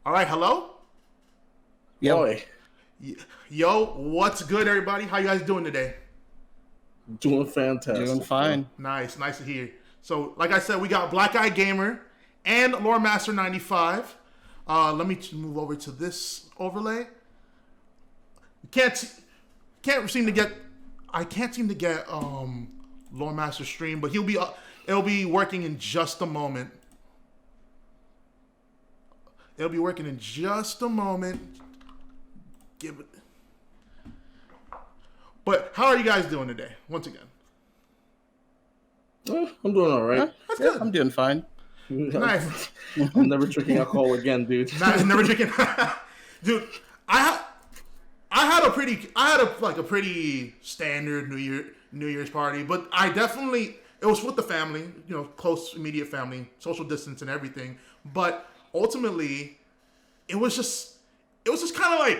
All right, hello? Yo. Yo, what's good, everybody? How you guys doing today? Doing fantastic. Doing fine. Nice to hear. So, like I said, we got Black Guy Gamer and LorMaster 95. Let me move over to this overlay. Can't seem to get. I can't seem to get LorMaster stream, but it'll be working in just a moment. It'll be working in just a moment. Give it. But how are you guys doing today? Once again, I'm doing all right. That's good. I'm doing fine. Nice. I'm never drinking alcohol again, dude. Never drinking. Dude, I had a pretty standard New Year's party, but it was with the family, close immediate family, social distance and everything. But ultimately, it was kind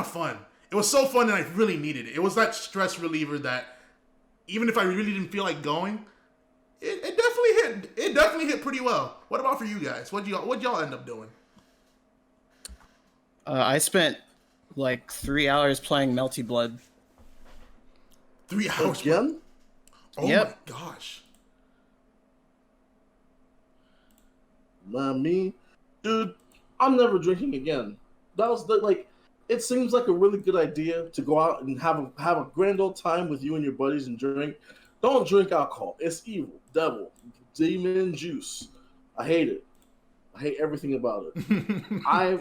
of fun. It was so fun, and I really needed it. It was that stress reliever that even if I really didn't feel like going, it definitely hit pretty well. What about for you guys? What'd y'all end up doing? I spent like 3 hours playing Melty Blood. 3 hours again? Oh Yep. my gosh. Me, dude, I'm never drinking again. That was it seems like a really good idea to go out and have a grand old time with you and your buddies and drink. Don't drink alcohol. It's evil, devil, demon juice. I hate it. I hate everything about it. I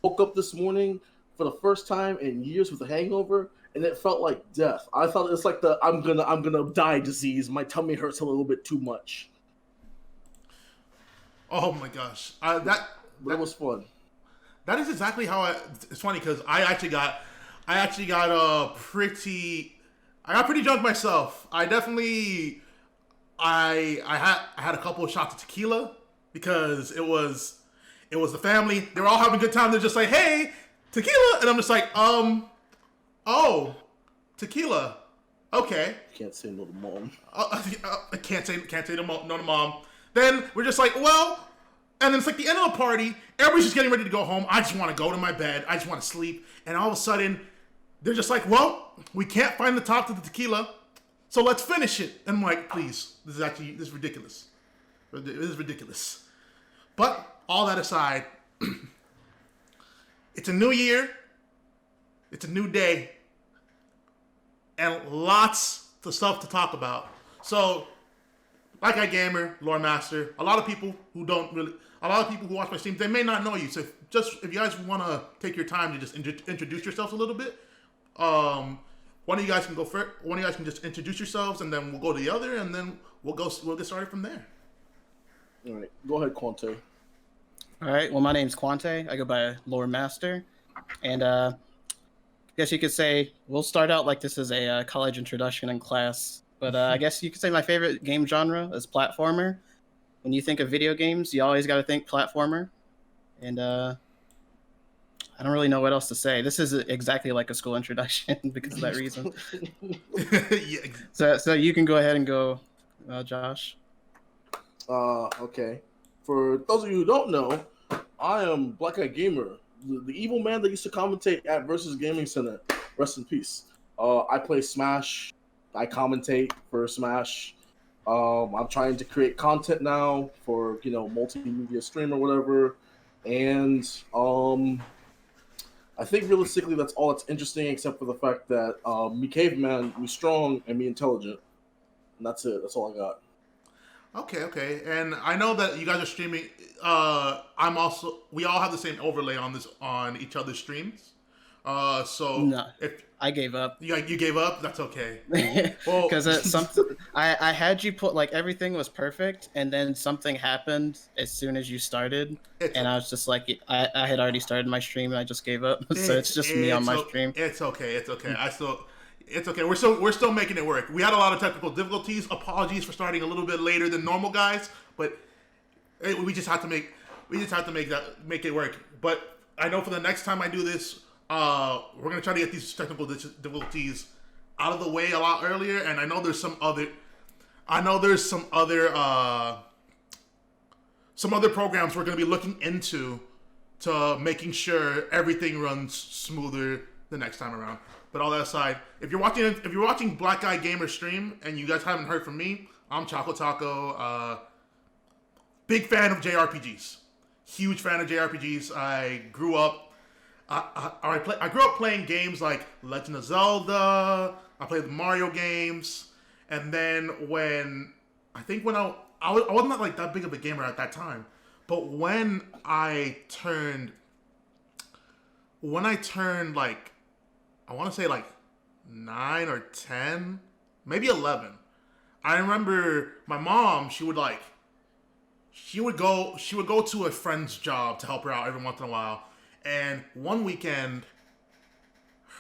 woke up this morning for the first time in years with a hangover, and it felt like death. I thought it's like the I'm gonna die disease. My tummy hurts a little bit too much. Oh my gosh, that was fun. That is exactly how it's funny because I got pretty drunk myself. I had a couple of shots of tequila because it was the family. They were all having a good time. They're just like, hey, tequila, and I'm just like, oh, tequila, okay. Can't say no to mom. I can't say no to mom. Then we're just like, well. And then it's like the end of the party. Everybody's just getting ready to go home. I just want to go to my bed. I just want to sleep. And all of a sudden, they're just like, well, we can't find the top to the tequila, so let's finish it. And I'm like, please, this is ridiculous. This is ridiculous. But all that aside, it's a new year. It's a new day. And lots of stuff to talk about. So, Black Guy Gamer, LorMaster, a lot of people who watch my streams, they may not know you. So if you guys want to take your time to just introduce yourselves a little bit, one of you guys can go first. One of you guys can just introduce yourselves, and then we'll go to the other, and then we'll get started from there. All right, go ahead, Quante. All right. Well, my name's Quante. I go by LorMaster, and I guess you could say we'll start out like this is a college introduction in class. But I guess you could say my favorite game genre is platformer. When you think of video games, you always got to think platformer. And I don't really know what else to say. This is exactly like a school introduction because of that reason. Yeah. So you can go ahead and go, Josh. Okay. For those of you who don't know, I am Black Guy Gamer, the evil man that used to commentate at Versus Gaming Center. Rest in peace. I play Smash. I commentate for Smash. I'm trying to create content now for multimedia stream or whatever, and I think realistically that's all that's interesting, except for the fact that me caveman, me strong, and me intelligent, and that's it. That's all I got. Okay, and I know that you guys are streaming. We all have the same overlay on each other's streams. So no, if I gave up. You gave up? That's okay. Because something I had you put like everything was perfect, and then something happened as soon as you started, and I was just like, I had already started my stream and I just gave up. So it's just me on my stream. It's okay. It's okay. We're still making it work. We had a lot of technical difficulties. Apologies for starting a little bit later than normal, guys. But we just have to make it work. But I know for the next time I do this, we're gonna try to get these technical difficulties out of the way a lot earlier. And I know there's some other programs we're gonna be looking into to making sure everything runs smoother the next time around. But all that aside, if you're watching Black Guy Gamer stream and you guys haven't heard from me, I'm Choco Taco. Big fan of JRPGs. Huge fan of JRPGs. I grew up. I grew up playing games like Legend of Zelda. I played the Mario games, and then when I wasn't like that big of a gamer at that time, but when I turned like, I want to say like 9 or 10, maybe 11. I remember my mom. She would go to a friend's job to help her out every once in a while. And one weekend,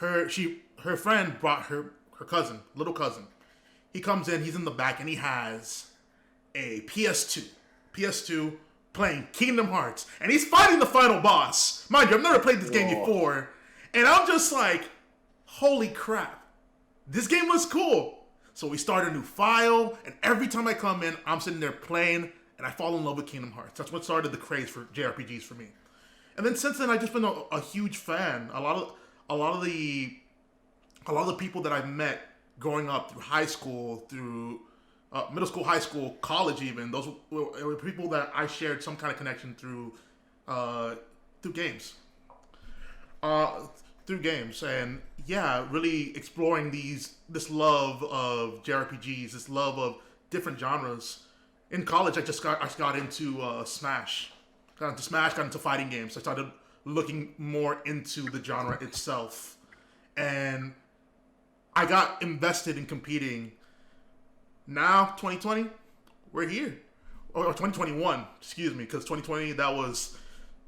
her friend brought her little cousin. He comes in, he's in the back, and he has a PS2 playing Kingdom Hearts, and he's fighting the final boss. Mind you, I've never played this game before, and I'm just like, holy crap, this game was cool. So we start a new file, and every time I come in, I'm sitting there playing, and I fall in love with Kingdom Hearts. That's what started the craze for JRPGs for me. And then since then, I've just been a huge fan. A lot of the people that I've met growing up through high school, through middle school, high school, college, even those were people that I shared some kind of connection through games. Through games, and yeah, really exploring this love of JRPGs, this love of different genres. In college, I got into Smash. Got into fighting games. I started looking more into the genre itself. And I got invested in competing. Now, 2020, we're here. Or 2021, excuse me, because 2020, that was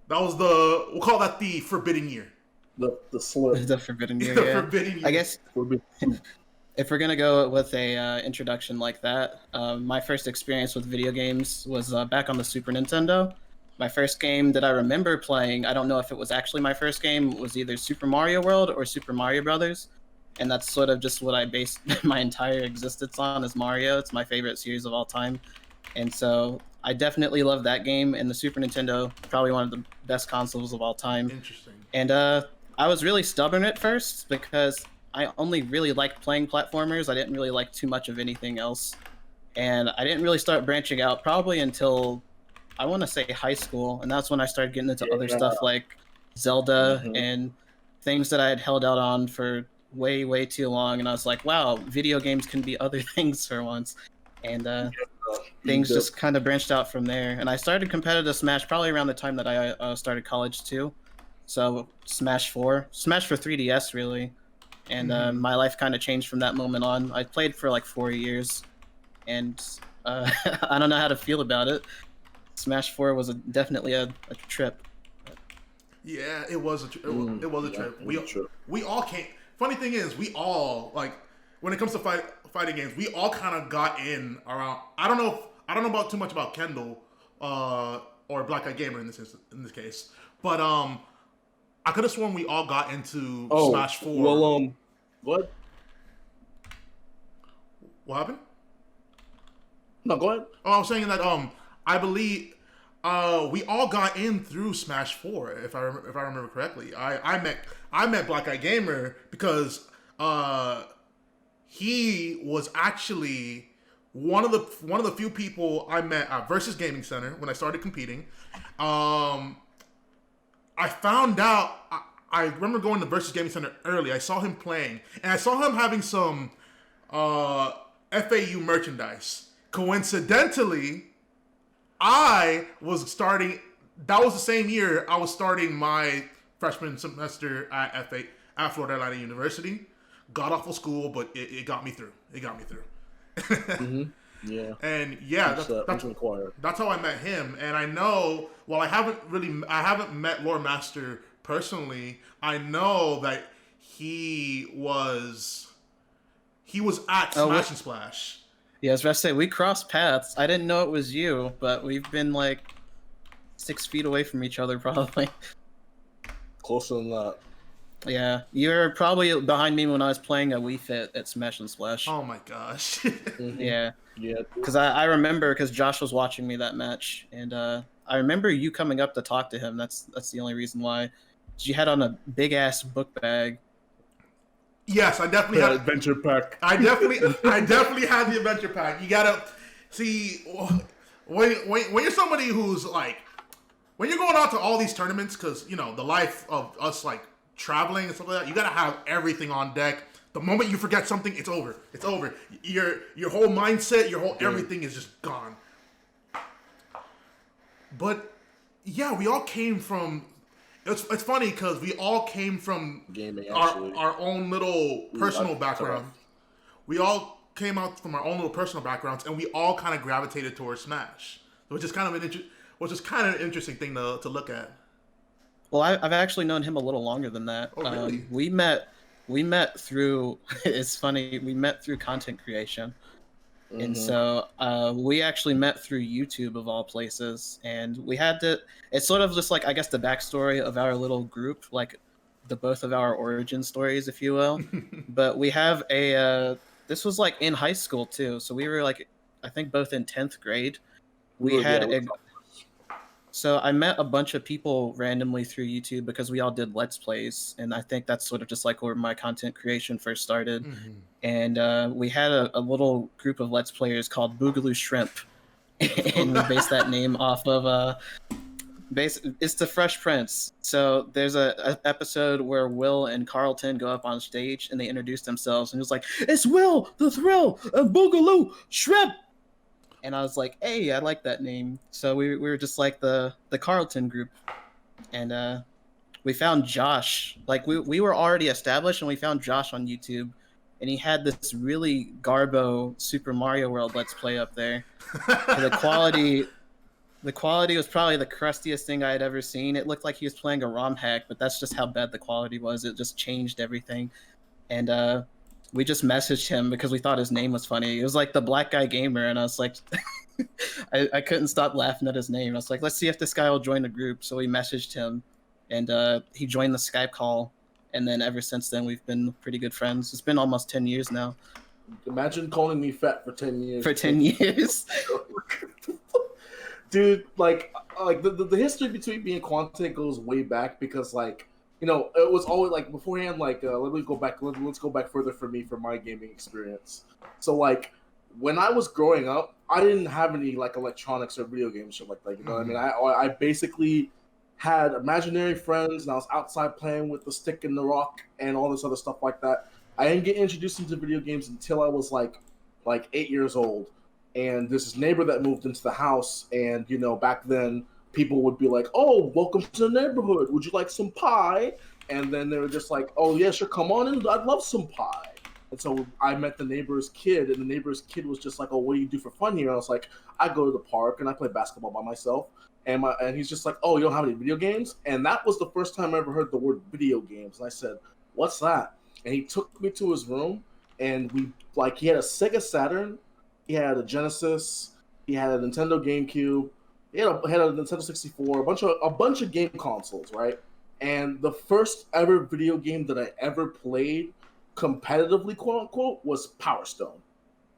we'll call that the forbidden year. The slip. The forbidden year, The yeah. forbidden year. I guess if we're gonna go with a introduction like that, my first experience with video games was back on the Super Nintendo. My first game that I remember playing, I don't know if it was actually my first game, was either Super Mario World or Super Mario Brothers, and that's sort of just what I based my entire existence on, is Mario. It's my favorite series of all time, and so I definitely love that game. And the Super Nintendo, probably one of the best consoles of all time. Interesting. And I was really stubborn at first because I only really liked playing platformers. I didn't really like too much of anything else. And I didn't really start branching out probably until, I want to say, high school. And that's when I started getting into other stuff like Zelda and things that I had held out on for way, way too long. And I was like, wow, video games can be other things for once. And things just kind of branched out from there. And I started competitive Smash probably around the time that I started college too. So Smash 4 for 3DS really. And my life kind of changed from that moment on. I played for like 4 years, and I don't know how to feel about it. Smash 4 was definitely a trip. Yeah, it was a trip. It was a trip. We all came. Funny thing is, we all, like, when it comes to fighting games, we all kind of got in around. I don't know about too much about Kendall or Black Guy Gamer in this case, but I could have sworn we all got into Smash 4. Well, what? What happened? No, go ahead. Oh, I was saying that I believe we all got in through Smash 4, if I remember correctly. I met Black Guy Gamer because he was actually one of the few people I met at Versus Gaming Center when I started competing. I found out. I remember going to Versus Gaming Center early. I saw him playing, and I saw him having some FAU merchandise. Coincidentally, I was starting. That was the same year I was starting my freshman semester at Florida Atlantic University. God awful school, but it got me through. It got me through. Yeah. And yeah, that's how I met him. And I know, while I haven't met LorMaster personally, I know that he was at Smash and Splash. Yeah, I was about to say, we crossed paths. I didn't know it was you, but we've been like 6 feet away from each other probably. Closer than that. Yeah, you were probably behind me when I was playing a Wii Fit at Smash and Splash. Oh my gosh. Yeah. Yeah. Because I remember, because Josh was watching me that match, and I remember you coming up to talk to him. That's the only reason why. You had on a big ass book bag. Yes, I definitely had adventure pack. I definitely had the adventure pack. You gotta see when you're somebody who's like, when you're going out to all these tournaments, because you know the life of us like traveling and stuff like that, you gotta have everything on deck. The moment you forget something, it's over. It's over. Your whole mindset, your whole everything is just gone. But yeah, we all came from. It's funny because we all came from gaming, our own little personal background. We all came out from our own little personal backgrounds, and we all kind of gravitated towards Smash, which is kind of an interesting thing to look at. Well, I've actually known him a little longer than that. Oh, really? We met through. It's funny. We met through content creation. And so we actually met through YouTube of all places, and we had to. It's sort of just like, I guess, the backstory of our little group, like the both of our origin stories, if you will. But we have a. This was like in high school too, so we were like, I think both in 10th grade. We had a. So I met a bunch of people randomly through YouTube because we all did Let's Plays, and I think that's sort of just like where my content creation first started. And we had a little group of Let's Players called Boogaloo Shrimp, and we based that name off of it's the Fresh Prince. So there's a episode where Will and Carlton go up on stage and they introduce themselves, and it was like, "It's Will, the Thrill, and Boogaloo Shrimp." And I was like, "Hey, I like that name." So we were just like the Carlton group, and we found Josh. Like we were already established, and we found Josh on YouTube, and he had this really garbo Super Mario World Let's Play up there. The quality was probably the crustiest thing I had ever seen. It looked like he was playing a ROM hack, but that's just how bad the quality was. It just changed everything, and we just messaged him because we thought his name was funny. It was like the Black Guy Gamer, and I was like, I couldn't stop laughing at his name. I was like, let's see if this guy will join the group. So we messaged him, and he joined the Skype call. And then ever since then, we've been pretty good friends. It's been almost 10 years now. Imagine calling me fat for 10 years. For 10 years. Dude, like the history between me and Quante goes way back because, like, you know, it was always like beforehand. Like, let's go back further for me for my gaming experience. So, like, when I was growing up, I didn't have any like electronics or video games shit like that. You know what I mean? I basically had imaginary friends, and I was outside playing with the stick and the rock and all this other stuff like that. I didn't get introduced into video games until I was like 8 years old. And there's this neighbor that moved into the house, and you know, back then people would be like, "Oh, welcome to the neighborhood. Would you like some pie?" And then they were just like, "Oh yeah, sure, come on in. I'd love some pie." And so I met the neighbor's kid, and the neighbor's kid was just like, "Oh, what do you do for fun here?" And I was like, "I go to the park and I play basketball by myself." And he's just like, "Oh, you don't have any video games?" And that was the first time I ever heard the word video games. And I said, "What's that?" And he took me to his room, and he had a Sega Saturn, he had a Genesis, he had a Nintendo GameCube, he had a Nintendo 64, a bunch of game consoles, right? And the first ever video game that I ever played competitively, quote unquote, was Power Stone.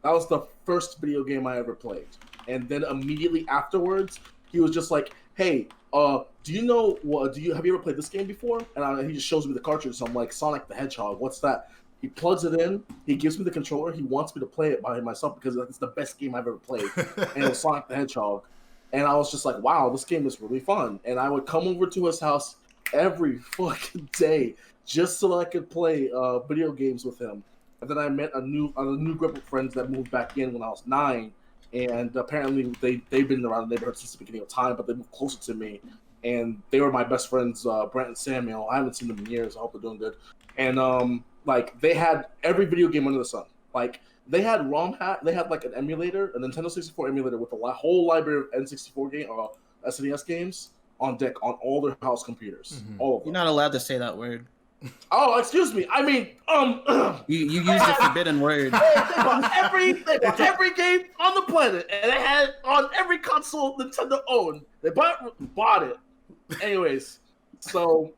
That was the first video game I ever played. And then immediately afterwards, he was just like, "Hey, have you ever played this game before?" And he just shows me the cartridge. So I'm like, "Sonic the Hedgehog, what's that?" He plugs it in. He gives me the controller. He wants me to play it by myself because it's the best game I've ever played. And it was Sonic the Hedgehog. And I was just like, "Wow, this game is really fun." And I would come over to his house every fucking day just so that I could play video games with him. And then I met a new group of friends that moved back in when I was 9. And apparently they've been around the neighborhood since the beginning of time, but they moved closer to me. And they were my best friends, Brent and Samuel. I haven't seen them in years. I hope they're doing good. And like, they had every video game under the sun. Like, they had they had like an emulator, a Nintendo 64 emulator with a whole library of N64 game or SNES games on deck on all their house computers. All of them. You're not allowed to say that word. Oh, excuse me. I mean, you used the forbidden word. They bought every game on the planet, and they had it on every console Nintendo owned. They bought it. Anyways, so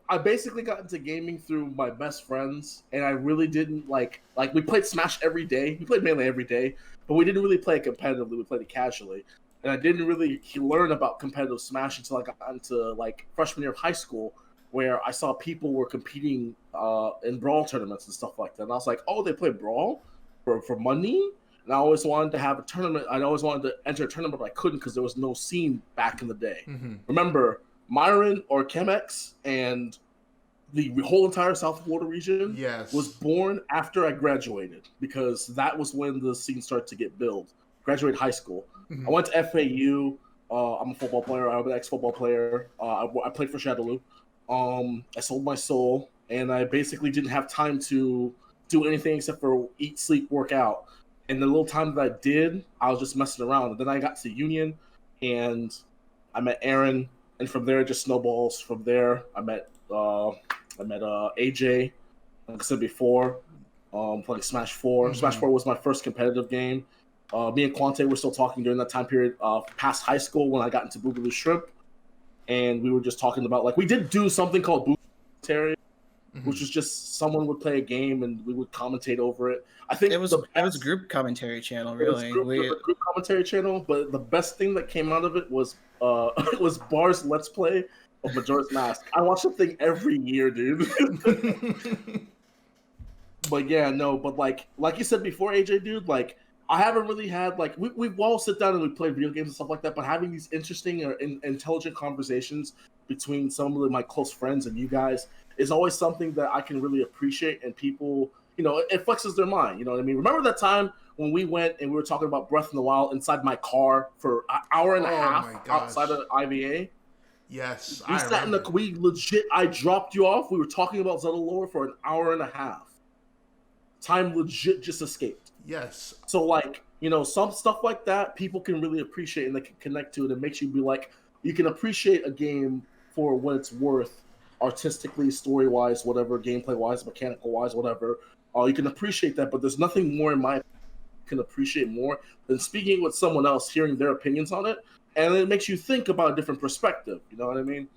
I basically got into gaming through my best friends, and I really didn't like we played Smash every day. We played Melee every day, but we didn't really play it competitively. We played it casually. and I didn't really learn about competitive Smash until I got into like freshman year of high school, where I saw people were competing in Brawl tournaments and stuff like that. And I was like, oh, they play Brawl for money? And I always wanted to have a tournament. I always wanted to enter a tournament, but I couldn't because there was no scene back in the day. Mm-hmm. Remember, Myron or Chemex and the whole entire South Florida region was born after I graduated, because that was when the scene started to get built. Graduated high school. Mm-hmm. I went to FAU. I'm a football player. I'm an ex-football player. I played for Shadaloo. I sold my soul, and I basically didn't have time to do anything except for eat, sleep, work out. And the little time that I did, I was just messing around. And then I got to Union, and I met Aaron, and from there it just snowballs. From there, I met AJ, like I said before, playing Smash 4. Mm-hmm. Smash 4 was my first competitive game. Me and Quante were still talking during that time period past high school when I got into Boogaloo Shrimp. And we were just talking about, like, we did do something called Boogaloo Commentary, which was just someone would play a game and we would commentate over it. I think it was a group commentary channel, really. It was a group commentary channel, but the best thing that came out of it was it was Bar's Let's Play of Majora's Mask. I watch the thing every year, dude. But yeah, no, but like you said before, AJ, dude, like, I haven't really had, like, we all sit down and we play video games and stuff like that, but having these interesting or intelligent conversations between some of my close friends and you guys is always something that I can really appreciate, and people, you know, it flexes their mind, you know what I mean? Remember that time when we went and we were talking about Breath in the Wild inside my car for an hour and a half outside of IVA? Yes, we sat in the, we legit, I dropped you off, we were talking about Zelda lore for an hour and a half. Time legit just escaped. Yes. So, like, you know, some stuff like that people can really appreciate and they can connect to it. It makes you be like, you can appreciate a game for what it's worth, artistically, story-wise, whatever, gameplay-wise, mechanical-wise, whatever. You can appreciate that, but there's nothing more in my opinion can appreciate more than speaking with someone else, hearing their opinions on it, and it makes you think about a different perspective. You know what I mean?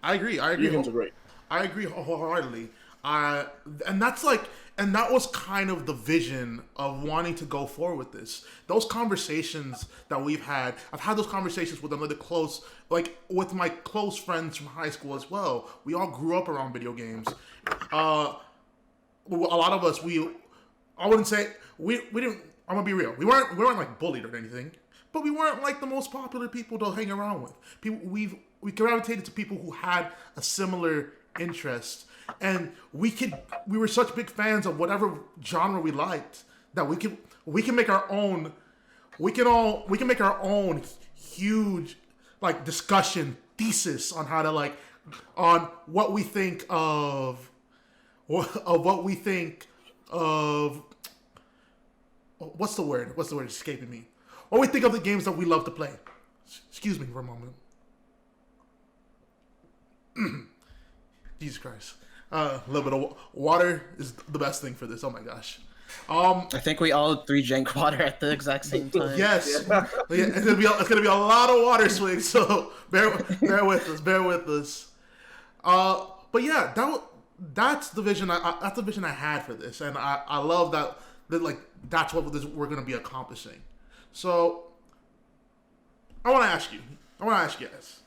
I agree. Your games are great. I agree wholeheartedly. And that was kind of the vision of wanting to go forward with this. Those conversations that we've had, I've had those conversations with another close, like with my close friends from high school as well. We all grew up around video games. A lot of us, I wouldn't say, we didn't, I'm gonna be real. We weren't like bullied or anything, but we weren't like the most popular people to hang around with. We gravitated to people who had a similar interest. And we were such big fans of whatever genre we liked that we can make our own. We can make our own huge, like, discussion thesis on how to, like, on what we think of what's the word escaping me? What we think of the games that we love to play. Excuse me for a moment. Jesus Christ. A little bit of water is the best thing for this. Oh my gosh. I think we all three drank water at the exact same time. Yes. Yeah, it's gonna be a lot of water swings, so bear with us. But yeah, that's the vision. That's the vision I had for this, and I love that like that's what we're gonna be accomplishing. So I want to ask you guys.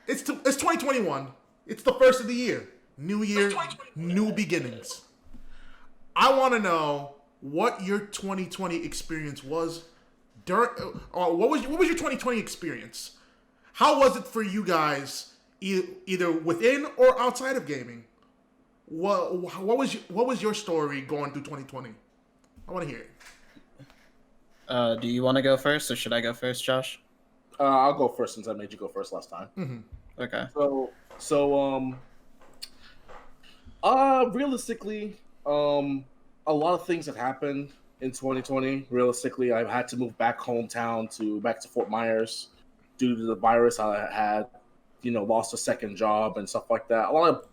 It's 2021. It's the first of the year. New year, new beginnings. I want to know what your 2020 experience was. What was your 2020 experience? How was it for you guys, either within or outside of gaming? What was your story going through 2020? I want to hear it. Do you want to go first, or should I go first, Josh? I'll go first since I made you go first last time. Mm-hmm. Okay. So realistically, a lot of things have happened in 2020. Realistically, I've had to move back back to Fort Myers due to the virus. I had, lost a second job and stuff like that. A lot of,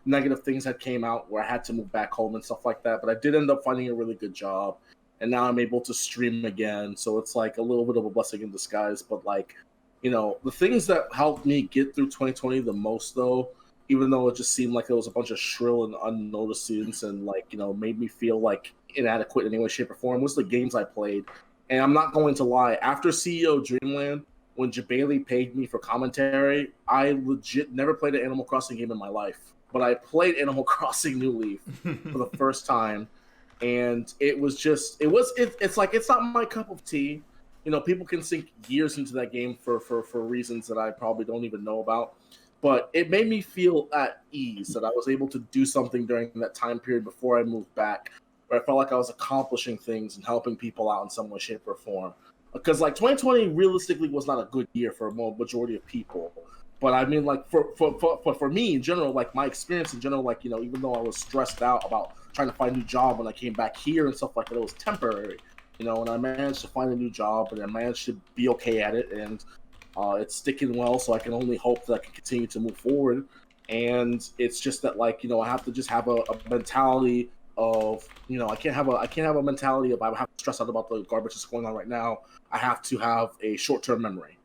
negative things that came out where I had to move back home and stuff like that. But I did end up finding a really good job, and now I'm able to stream again. So it's like a little bit of a blessing in disguise. But like, the things that helped me get through 2020 the most, though, even though it just seemed like it was a bunch of shrill and unnoticed students and, like, made me feel like inadequate in any way, shape, or form, was the games I played. And I'm not going to lie, after CEO Dreamland, when Jabali paid me for commentary, I legit never played an Animal Crossing game in my life. But I played Animal Crossing New Leaf for the first time. And it's like, it's not my cup of tea. You know, people can sink years into that game for reasons that I probably don't even know about. But it made me feel at ease that I was able to do something during that time period before I moved back, where I felt like I was accomplishing things and helping people out in some way, shape, or form. Because like 2020 realistically was not a good year for a majority of people. But I mean, like for me in general, like my experience in general, like, you know, even though I was stressed out about trying to find a new job when I came back here and stuff like that, it was temporary, you know. And I managed to find a new job, and I managed to be okay at it, and it's sticking well. So I can only hope that I can continue to move forward. And it's just that, like, you know, I have to just have a mentality of, you know, I can't have a mentality of I have to stress out about the garbage that's going on right now. I have to have a short-term memory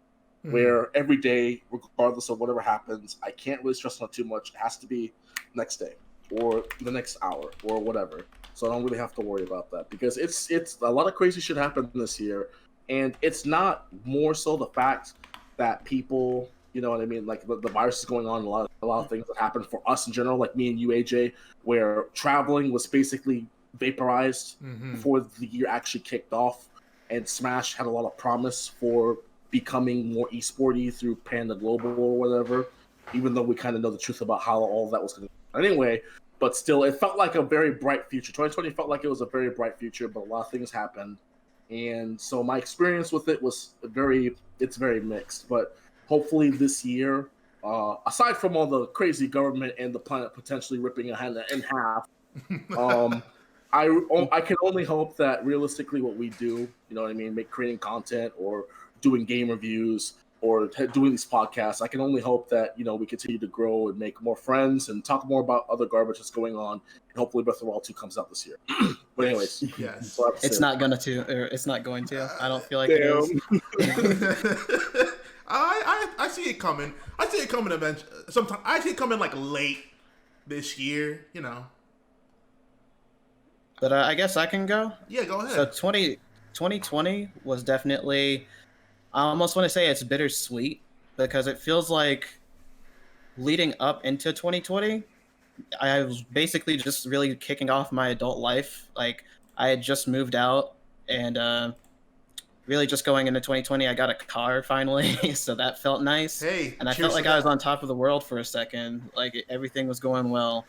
where every day, regardless of whatever happens, I can't really stress on it too much. It has to be next day or the next hour or whatever. So I don't really have to worry about that, because it's a lot of crazy shit happened this year. And it's not more so the fact that people, you know what I mean, like the virus is going on, a lot of things that happened for us in general, like me and you, AJ, where traveling was basically vaporized before the year actually kicked off, and Smash had a lot of promise for becoming more esporty through Panda Global or whatever, even though we kind of know the truth about how all that was going to anyway. But still, it felt like a very bright future. 2020 felt like it was a very bright future, but a lot of things happened. And so my experience with it was very mixed. But hopefully this year, aside from all the crazy government and the planet potentially ripping a hand in half, I can only hope that realistically what we do, you know what I mean, creating content or doing game reviews or doing these podcasts, I can only hope that, you know, we continue to grow and make more friends and talk more about other garbage that's going on. And hopefully Breath of the Wild 2 comes out this year. But anyways, yes, it's not going to. I don't feel like it is. I see it coming. I see it coming eventually. Sometime I see it coming like late this year. You know. But I guess I can go. Yeah, go ahead. So 2020 was definitely, I almost want to say it's bittersweet, because it feels like leading up into 2020, I was basically just really kicking off my adult life. Like, I had just moved out, and really just going into 2020, I got a car finally, so that felt nice. Hey, and I felt like I was on top of the world for a second. Like, everything was going well.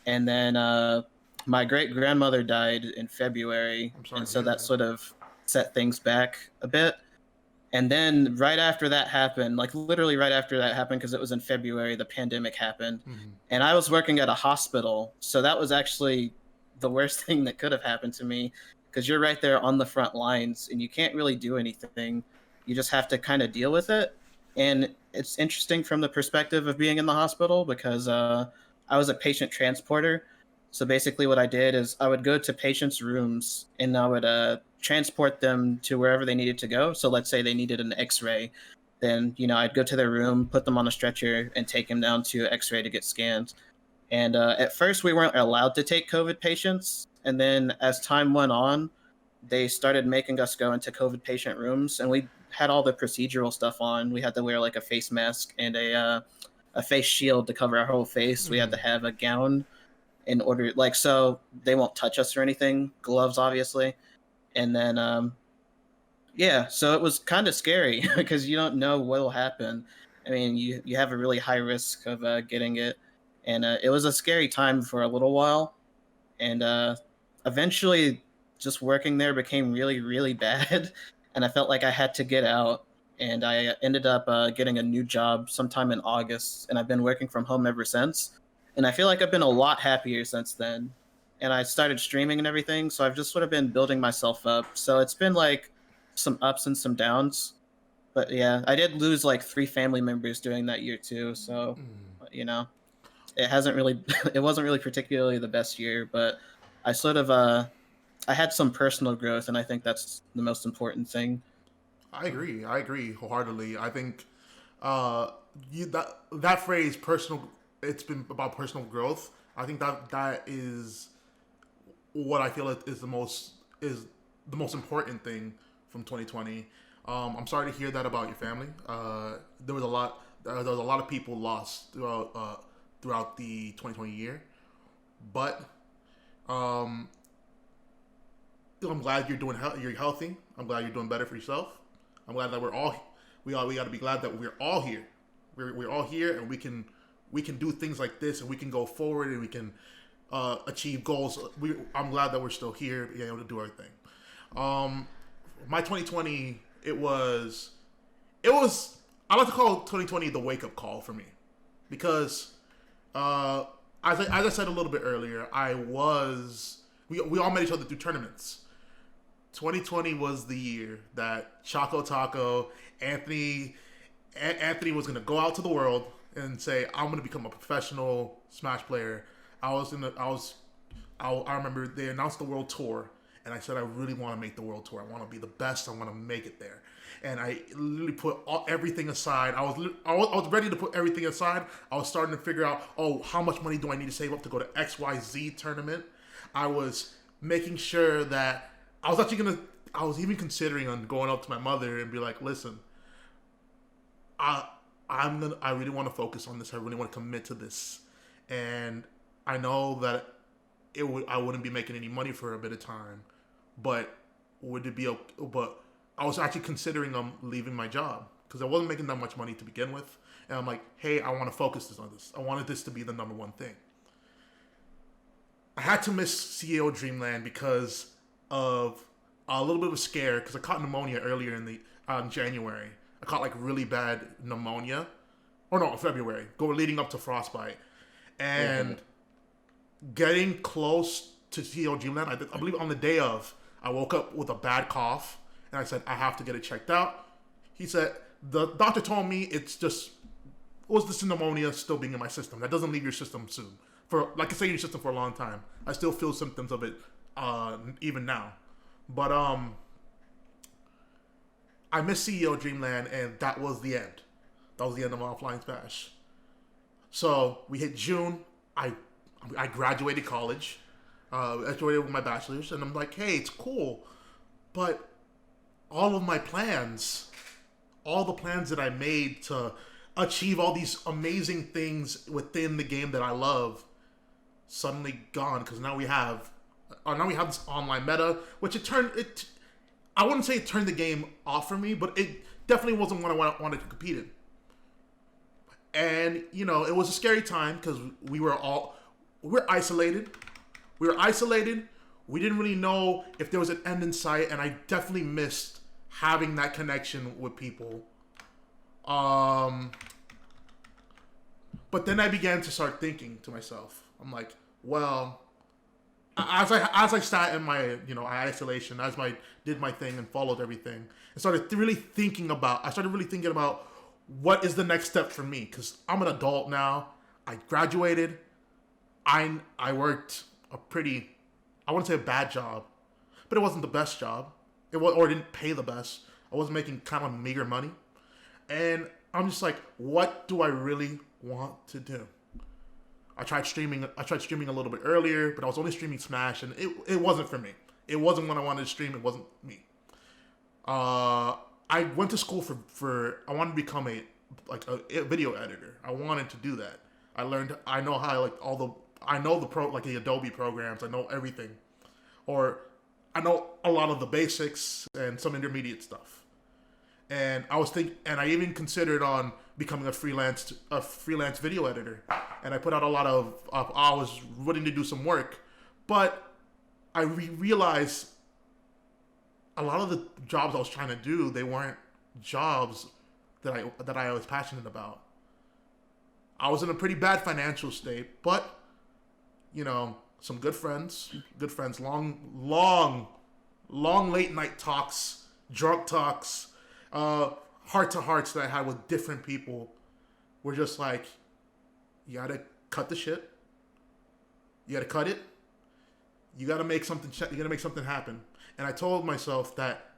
And then my great-grandmother died in February, and so that sort of set things back a bit. And then right after that happened, like literally right after that happened, because it was in February, the pandemic happened. And I was working at a hospital. So that was actually the worst thing that could have happened to me, because you're right there on the front lines and you can't really do anything. You just have to kind of deal with it. And it's interesting from the perspective of being in the hospital, because I was a patient transporter. So basically what I did is I would go to patients' rooms and I would transport them to wherever they needed to go. So let's say they needed an x-ray, then, you know, I'd go to their room, put them on a stretcher, and take them down to x-ray to get scanned. And at first we weren't allowed to take COVID patients. And then as time went on, they started making us go into COVID patient rooms, and we had all the procedural stuff on. We had to wear like a face mask and a face shield to cover our whole face. We had to have a gown in order, like, so they won't touch us or anything, gloves obviously. And then yeah, so it was kind of scary because you don't know what'll happen. I mean, you have a really high risk of getting it, and it was a scary time for a little while. And eventually just working there became really, really bad, and I felt like I had to get out. And I ended up getting a new job sometime in August, and I've been working from home ever since. And I feel like I've been a lot happier since then. And I started streaming and everything, so I've just sort of been building myself up. So it's been like some ups and some downs. But yeah, I did lose like 3 family members during that year too. So, you know, it wasn't really particularly the best year, but I sort of I had some personal growth, and I think that's the most important thing. I agree wholeheartedly. I think that phrase personal, it's been about personal growth. I think that is what I feel is the most important thing from 2020. I'm sorry to hear that about your family. There was a lot. There was a lot of people lost throughout the 2020 year, but I'm glad you're you're healthy. I'm glad you're doing better for yourself. I'm glad that we got to be glad that we're all here. We're all here, and we can do things like this, and we can go forward, and we can achieve goals. I'm glad that we're still here, being able to do our thing. My 2020, it was. I like to call 2020 the wake up call for me, because as I said a little bit earlier, we all met each other through tournaments. 2020 was the year that Choco Taco Anthony was going to go out to the world and say, I'm going to become a professional Smash player. I remember they announced the world tour, and I said, I really want to make the world tour. I want to be the best. I want to make it there. And I literally put everything aside. I was ready to put everything aside. I was starting to figure out, how much money do I need to save up to go to XYZ tournament? I was making sure that I was even considering on going up to my mother and be like, listen, I really want to focus on this. I really want to commit to this. And I know that I wouldn't be making any money for a bit of time, but but I was actually considering leaving my job because I wasn't making that much money to begin with. And I'm like, hey, I want to focus on this. I wanted this to be the number one thing. I had to miss CEO Dreamland because of a little bit of a scare, because I caught pneumonia earlier in January. I caught really bad pneumonia, or no, February, leading up to frostbite, and getting close to CEO Dreamland. I believe on the day of, I woke up with a bad cough, and I said I have to get it checked out. He said the doctor told me it was this pneumonia still being in my system. That doesn't leave your system soon. Like I say, your system for a long time. I still feel symptoms of it even now. But I missed CEO Dreamland, and that was the end. That was the end of Offline Smash. So we hit June. I graduated college. I graduated with my bachelor's, and I'm like, hey, it's cool. But all the plans that I made to achieve all these amazing things within the game that I love, suddenly gone, because now we have this online meta, which I wouldn't say it turned the game off for me, but it definitely wasn't what I wanted to compete in. And it was a scary time because we were isolated. We didn't really know if there was an end in sight, and I definitely missed having that connection with people. But then I began to start thinking to myself, I'm like, well, as I sat in my isolation, as I did my thing and followed everything, I started really thinking about what is the next step for me, because I'm an adult now. I graduated. I worked I wouldn't say a bad job, but it wasn't the best job. Or it didn't pay the best. I was making kind of meager money, and I'm just like, what do I really want to do? I tried streaming a little bit earlier, but I was only streaming Smash, and it wasn't for me. It wasn't what I wanted to stream. It wasn't me. I went to school for I wanted to become a video editor. I wanted to do that. I know the Adobe programs. I know everything, or I know a lot of the basics and some intermediate stuff. And I even considered on becoming a freelance video editor. And I put out a lot of I was willing to do some work, but I realized a lot of the jobs I was trying to do, they weren't jobs that I was passionate about. I was in a pretty bad financial state, but some good friends, long late night talks, drunk talks, heart to hearts that I had with different people were just like, you gotta cut the shit. You gotta cut it. You gotta make something. You gotta make something happen. And I told myself that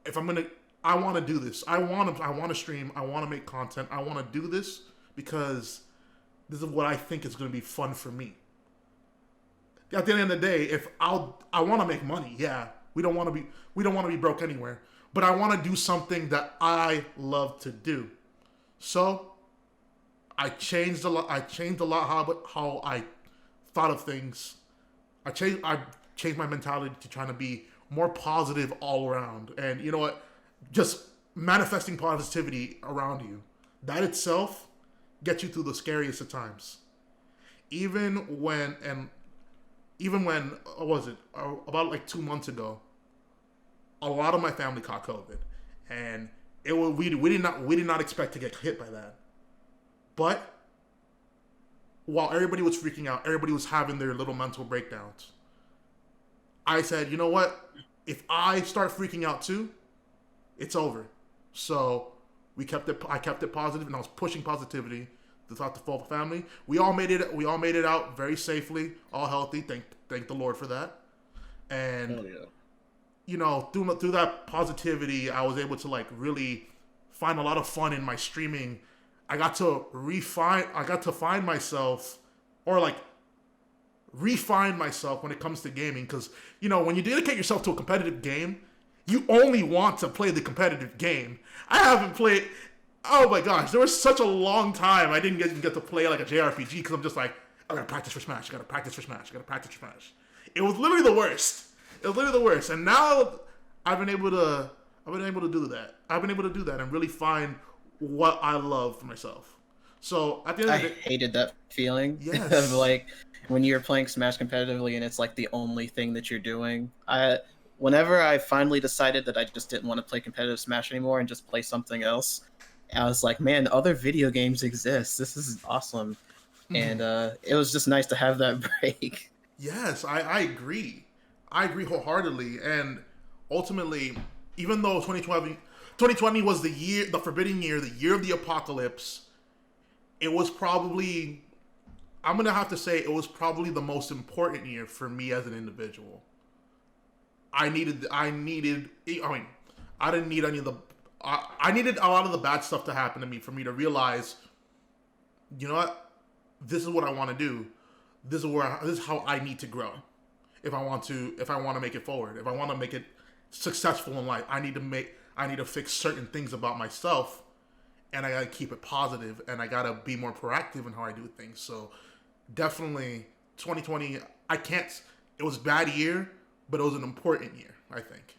if I want to do this. I want to stream. I want to make content. I want to do this because this is what I think is going to be fun for me. At the end of the day, I want to make money. Yeah, we don't want to be broke anywhere. but I want to do something that I love to do. So I changed a lot. I changed a lot how I thought of things. I changed my mentality to trying to be more positive all around. And you know what? Just manifesting positivity around you. That itself gets you through the scariest of times. Even when what was it, about like 2 months ago, a lot of my family caught COVID, and we did not expect to get hit by that. But while everybody was freaking out, everybody was having their little mental breakdowns, I said, you know what? If I start freaking out too, it's over. So I kept it positive, and I was pushing positivity throughout the full family. We all made it out very safely, all healthy. Thank the Lord for that. And you know, through that positivity, I was able to like really find a lot of fun in my streaming. I got to find myself, or like refine myself when it comes to gaming. Because you know, when you dedicate yourself to a competitive game, you only want to play the competitive game. I haven't played. Oh my gosh, there was such a long time I didn't get to play like a JRPG because I'm just like, I gotta practice for Smash. It was literally the worst. And now I've been able to do that. I've been able to do that and really find what I love for myself. So at the end of the day, I hated that feeling. Yes. Of like when you're playing Smash competitively and it's like the only thing that you're doing. Whenever I finally decided that I just didn't want to play competitive Smash anymore and just play something else, I was like, man, other video games exist. This is awesome. And it was just nice to have that break. Yes, I agree. I agree wholeheartedly. And ultimately, even though 2020 was the forbidden year, the year of the apocalypse, it was probably, I'm going to have to say, it was probably the most important year for me as an individual. I needed a lot of the bad stuff to happen to me for me to realize, you know what? This is what I want to do. This is how I need to grow. If I want to make it forward, if I want to make it successful in life, I need to fix certain things about myself, and I got to keep it positive, and I got to be more proactive in how I do things. So definitely 2020, it was a bad year, but it was an important year, I think.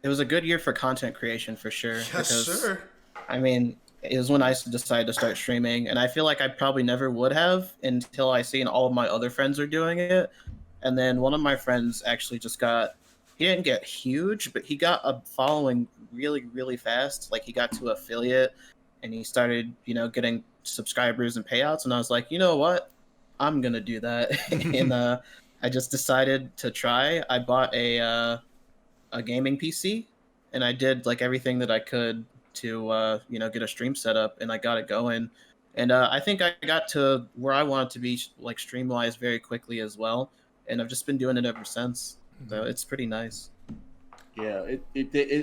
It was a good year for content creation for sure. Yes, sir. I mean, it was when I decided to start streaming, and I feel like I probably never would have until I seen all of my other friends are doing it. And then one of my friends actually he didn't get huge, but he got a following really, really fast. Like he got to affiliate, and he started, getting subscribers and payouts. And I was like, you know what? I'm gonna do that. And I just decided to try. I bought a gaming PC, and I did like everything that I could to get a stream set up, and I got it going. And I think I got to where I wanted to be like stream-wise very quickly as well, and I've just been doing it ever since. So it's pretty nice. Yeah,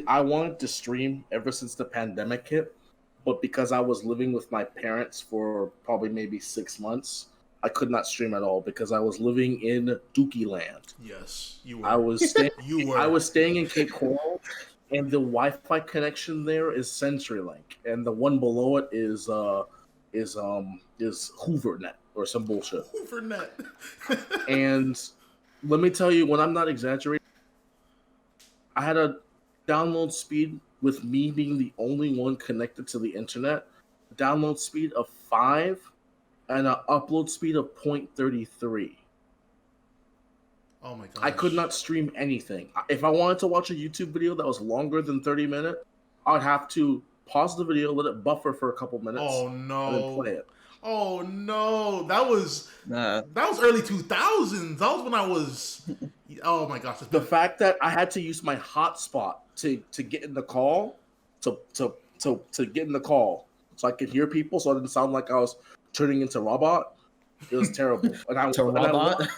I wanted to stream ever since the pandemic hit, but because I was living with my parents for probably maybe 6 months, I could not stream at all because I was living in Dookie Land. Yes, you were. I was staying in Cape Coral, and the Wi-Fi connection there is CenturyLink, and the one below it is HooverNet or some bullshit. HooverNet. And let me tell you, when I'm not exaggerating, I had a download speed with me being the only one connected to the internet, download speed of 5 and an upload speed of 0.33. Oh my god! I could not stream anything. If I wanted to watch a YouTube video that was longer than 30 minutes, I'd have to pause the video, let it buffer for a couple minutes. Oh no! And then play it. Oh no! That was early 2000s. That was when I was. Oh my gosh! The fact that I had to use my hotspot to get in the call, to get in the call, so I could hear people, so I didn't sound like I was turning into a robot. It was terrible. And I wanted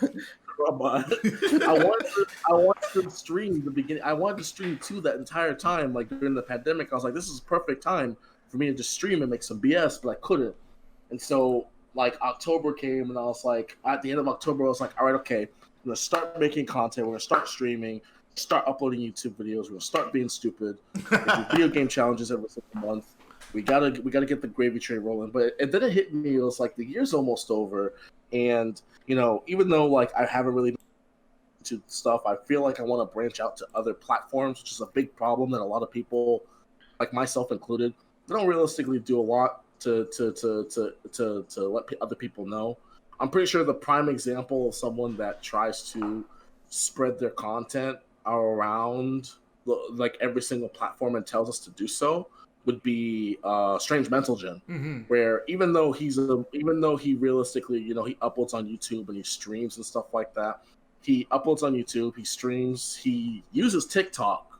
to stream the beginning. I wanted to stream too that entire time. Like during the pandemic, I was like, this is perfect time for me to just stream and make some BS, but I couldn't. And so like October came, and I was like, at the end of October, I was like, all right, okay, I'm gonna start making content. We're gonna start streaming. start uploading YouTube videos. We're gonna start being stupid. We do video game challenges every single month. We gotta get the gravy train rolling. But then it hit me. It was like the year's almost over, and even though like I haven't really been into stuff, I feel like I want to branch out to other platforms, which is a big problem that a lot of people, like myself included, they don't realistically do a lot to let other people know. I'm pretty sure the prime example of someone that tries to spread their content around like every single platform and tells us to do so would be Strange Mental Gen, where even though he realistically, he uploads on YouTube and he streams and stuff like that. He uploads on YouTube, he streams, he uses TikTok,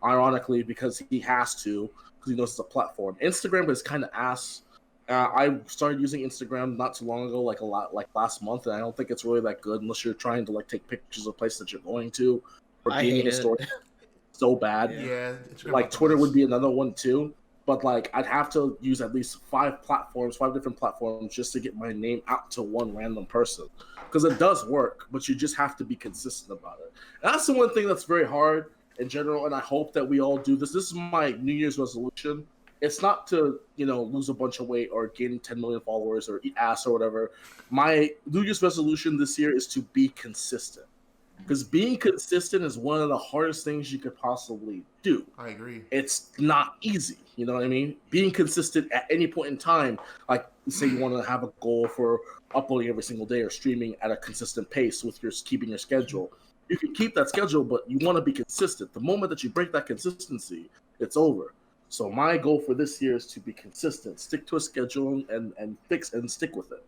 ironically, because he has to, because he knows it's a platform. Instagram is kind of ass. I started using Instagram not too long ago, like last month, and I don't think it's really that good unless you're trying to like take pictures of places that you're going to, or being in a store. So bad. Yeah. Like Twitter would be another one too, but like I'd have to use at least 5 different platforms just to get my name out to one random person, because it does work, but you just have to be consistent about it. And that's the one thing that's very hard in general, and I hope that we all do this. This is my New Year's resolution. It's not to, lose a bunch of weight or gain 10 million followers or eat ass or whatever. My New Year's resolution this year is to be consistent. Because being consistent is one of the hardest things you could possibly do. I agree. It's not easy. You know what I mean? Being consistent at any point in time, like say you want to have a goal for uploading every single day or streaming at a consistent pace with keeping your schedule. You can keep that schedule, but you want to be consistent. The moment that you break that consistency, it's over. So my goal for this year is to be consistent, stick to a schedule and stick with it.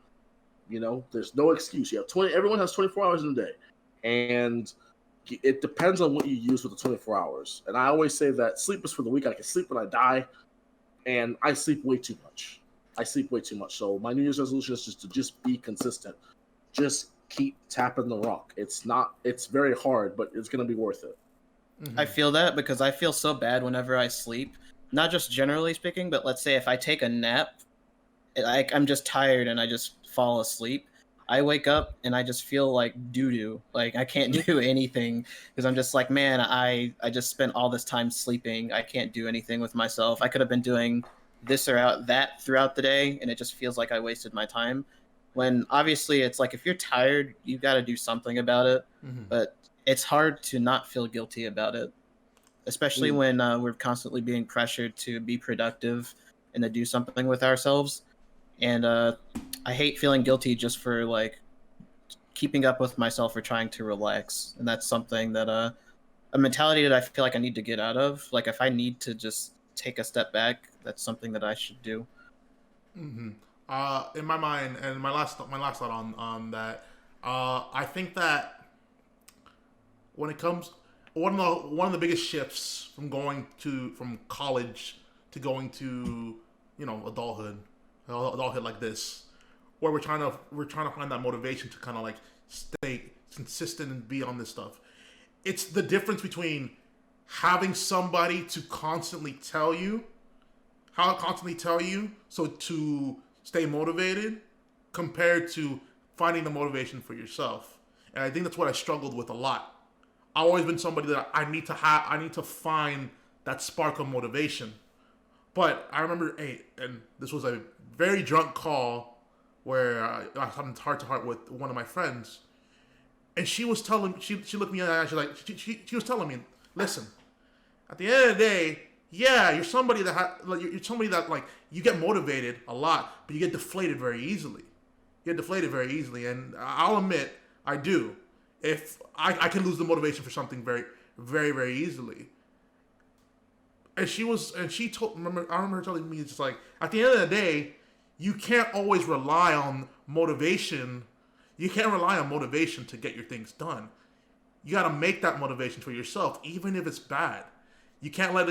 There's no excuse. You have everyone has 24 hours in a day. And it depends on what you use with the 24 hours. And I always say that sleep is for the weak. I can sleep when I die, and I sleep way too much. So my New Year's resolution is just be consistent. Just keep tapping the rock. It's very hard, but it's going to be worth it. I feel that because I feel so bad whenever I sleep. Not just generally speaking, but let's say if I take a nap, I'm just tired and I just fall asleep. I wake up and I just feel like doo-doo. Like I can't do anything because I'm just like, man, I just spent all this time sleeping. I can't do anything with myself. I could have been doing this or that throughout the day, and it just feels like I wasted my time. When obviously it's like if you're tired, you got to do something about it. But it's hard to not feel guilty about it, especially when we're constantly being pressured to be productive and to do something with ourselves. And I hate feeling guilty just for like keeping up with myself or trying to relax. And that's something that a mentality that I feel like I need to get out of. Like if I need to just take a step back, that's something that I should do. In my mind, and my last thought on that, I think that when it comes one of the biggest shifts from college to going to adulthood like this, where we're trying to find that motivation to kind of like stay consistent and be on this stuff. It's the difference between having somebody to constantly tell you so to stay motivated, compared to finding the motivation for yourself. And I think that's what I struggled with a lot. I've always been somebody that I need to find that spark of motivation. But I remember, and this was a very drunk call where I had heart to heart with one of my friends, and she was telling she looked me in the eye. She was telling me, listen, at the end of the day, yeah, you're somebody that like you get motivated a lot, but you get deflated very easily. And I'll admit I do. If I can lose the motivation for something very, very, very easily. And I remember her telling me, it's like, at the end of the day, you can't always rely on motivation. You can't rely on motivation to get your things done. You got to make that motivation for yourself, even if it's bad. You can't have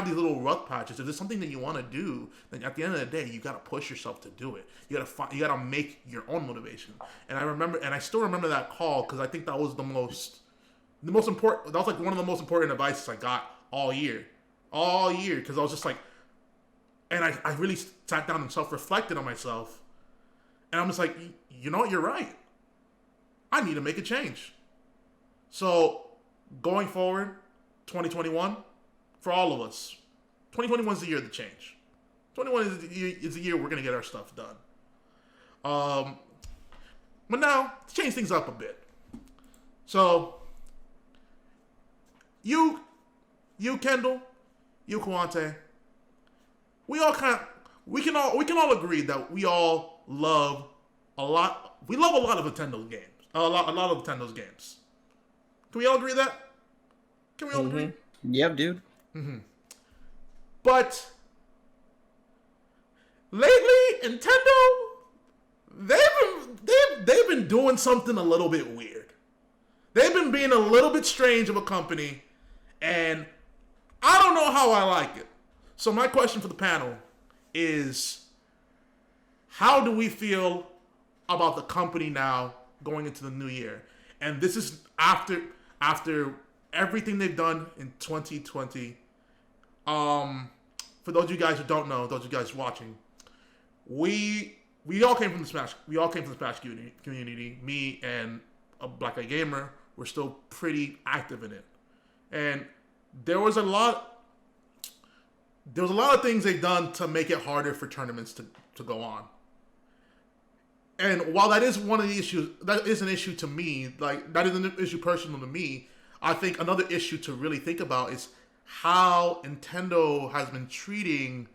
these little rut patches. If there's something that you want to do, then at the end of the day, you got to push yourself to do it. You got to make your own motivation. And I still remember that call because I think that was the most important. That was like one of the most important advices I got all year, because I was just like, and I really sat down and self-reflected on myself, and I'm just like, you know what, you're right. I need to make a change. So going forward, 2021, for all of us, 2021 is the year of the change. 21 is the year we're going to get our stuff done. But now, to change things up a bit. So, you Kendall, you Kawante, we can all agree that we all love a lot. We love a lot of Nintendo games. A lot of Nintendo's games. Can we all agree that? Can we all agree? Yep, dude. But lately, Nintendo, they've been doing something a little bit weird. They've been being a little bit strange of a company, and I don't know how I like it. So my question for the panel is, how do we feel about the company now going into the new year? And this is after everything they've done in 2020. For those of you guys who don't know, those of you guys watching, we all came from the Smash. We all came from the Smash community. Me and a Black Guy Gamer were still pretty active in it, and there was a lot of things they've done to make it harder for tournaments to go on. And while that is one of the issues, that is an issue to me. Like, that is an issue personal to me. I think another issue to really think about is how Nintendo has been treating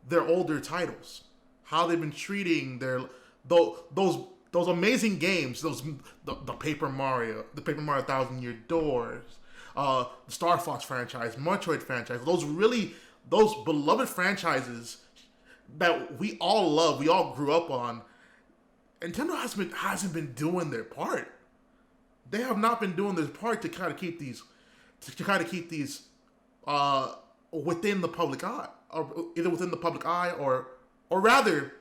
their older titles. How they've been treating those amazing games, the Paper Mario, the Paper Mario Thousand Year Doors, the Star Fox franchise, Metroid franchise, those beloved franchises that we all love, we all grew up on. Nintendo hasn't been doing their part. They have not been doing their part to kind of keep these within the public eye, or either within the public eye, or rather,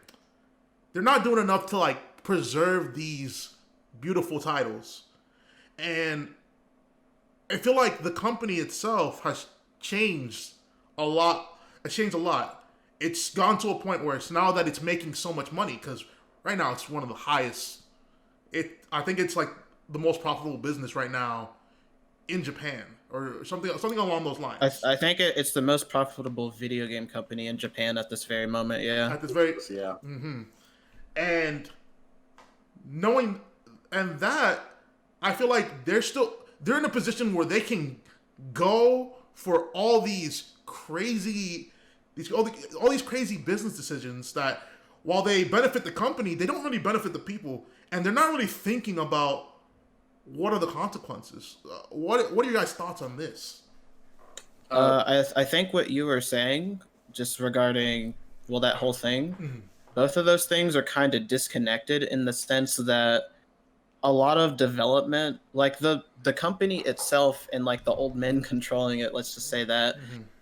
they're not doing enough to like preserve these beautiful titles. And I feel like the company itself has changed a lot. It's gone to a point where it's now that it's making so much money, because right now it's one of the highest. I think it's like the most profitable business right now in Japan, or something along those lines. I think it's the most profitable video game company in Japan at this very moment. Yeah. At this very And knowing that, I feel like they're in a position where they can go for all these crazy business decisions that, while they benefit the company, they don't really benefit the people, and they're not really thinking about what are the consequences. What are your guys' thoughts on this? I think what you were saying, just regarding that whole thing, both of those things are kind of disconnected in the sense that a lot of development, like the company itself and like the old men controlling it, let's just say that,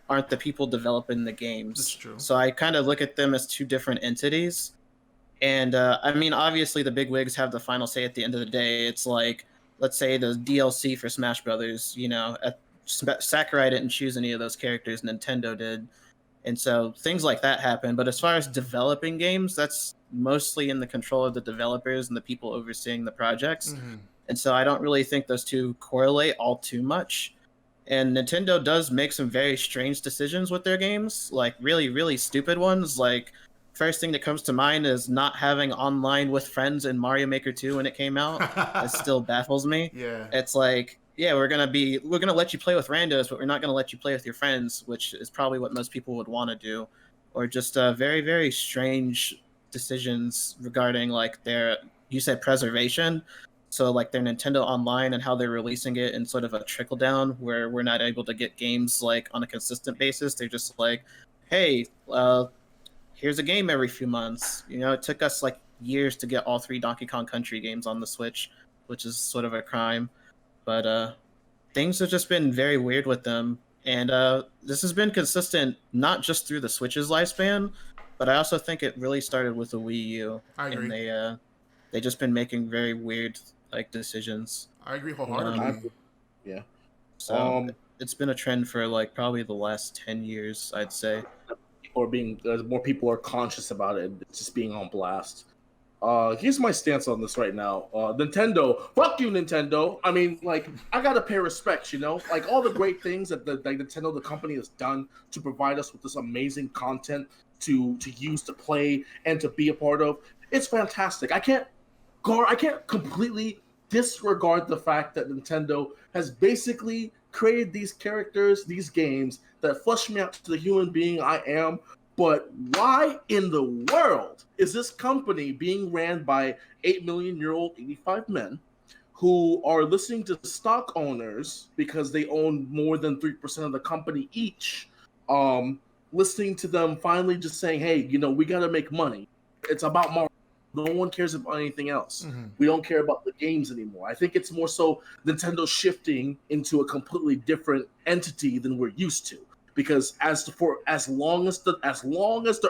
aren't the people developing the games. That's true. So I kind of look at them as two different entities. And I mean, obviously the big wigs have the final say at the end of the day. It's like, let's say the DLC for Smash Brothers, Sakurai didn't choose any of those characters, Nintendo did. And so things like that happen. But as far as developing games, that's mostly in the control of the developers and the people overseeing the projects. And so I don't really think those two correlate all too much. And Nintendo does make some very strange decisions with their games, like really, really stupid ones. Like, first thing that comes to mind is not having online with friends in Mario Maker 2 when it came out. It still baffles me. Yeah. It's like, yeah, we're gonna let you play with randos, but we're not gonna let you play with your friends, which is probably what most people would want to do. Or just very, very strange decisions regarding like you said preservation. So like their Nintendo Online and how they're releasing it in sort of a trickle down where we're not able to get games like on a consistent basis. They're just like, hey, here's a game every few months. It took us like years to get all 3 Donkey Kong Country games on the Switch, which is sort of a crime. But things have just been very weird with them. And this has been consistent not just through the Switch's lifespan, but I also think it really started with the Wii U. I agree. And they just been making very weird decisions. I agree wholeheartedly. Yeah. So it's been a trend for like probably the last 10 years, I'd say. Or more people are conscious about it, it's just being on blast. Here's my stance on this right now. Nintendo, fuck you, Nintendo. I mean, like, I gotta pay respect, you know? Like, all the great things that the Nintendo, the company, has done to provide us with this amazing content to use, to play, and to be a part of. It's fantastic. I can't completely disregard the fact that Nintendo has basically created these characters, these games, that flesh me out to the human being I am. But why in the world is this company being ran by 8 million-year-old 85 men who are listening to stock owners because they own more than 3% of the company each, listening to them finally just saying, hey, you know, we got to make money. It's about Mario. No one cares about anything else. Mm-hmm. We don't care about the games anymore. I think it's more so Nintendo shifting into a completely different entity than we're used to. Because as long as the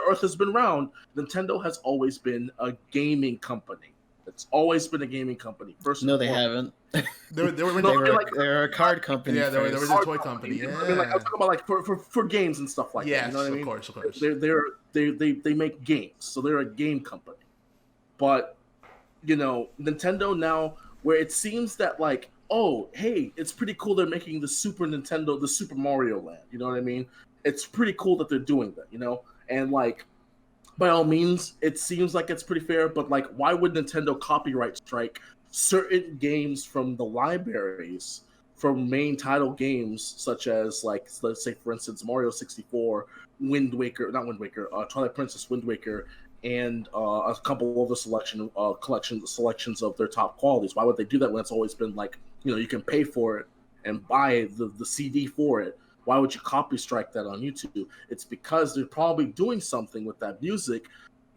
Earth has been around, Nintendo has always been a gaming company. It's always been a gaming company. No, they haven't. They were a card company. Yeah, there was a toy company. Yeah. I mean, like, I'm talking about like for games and stuff like that. You know what I mean? Of course. They make games, so they're a game company. But you know, Nintendo now, where it seems that like, oh, hey, it's pretty cool they're making the Super Nintendo, the Super Mario Land. You know what I mean? It's pretty cool that they're doing that, you know? And, like, by all means, it seems like it's pretty fair, but, like, why would Nintendo copyright strike certain games from the libraries, from main title games, such as, like, let's say, for instance, Mario 64, Twilight Princess, Wind Waker, and a couple of the selections of their top qualities? Why would they do that when it's always been like, you know, you can pay for it and buy the CD for it? Why would you copy strike that on YouTube? It's because they're probably doing something with that music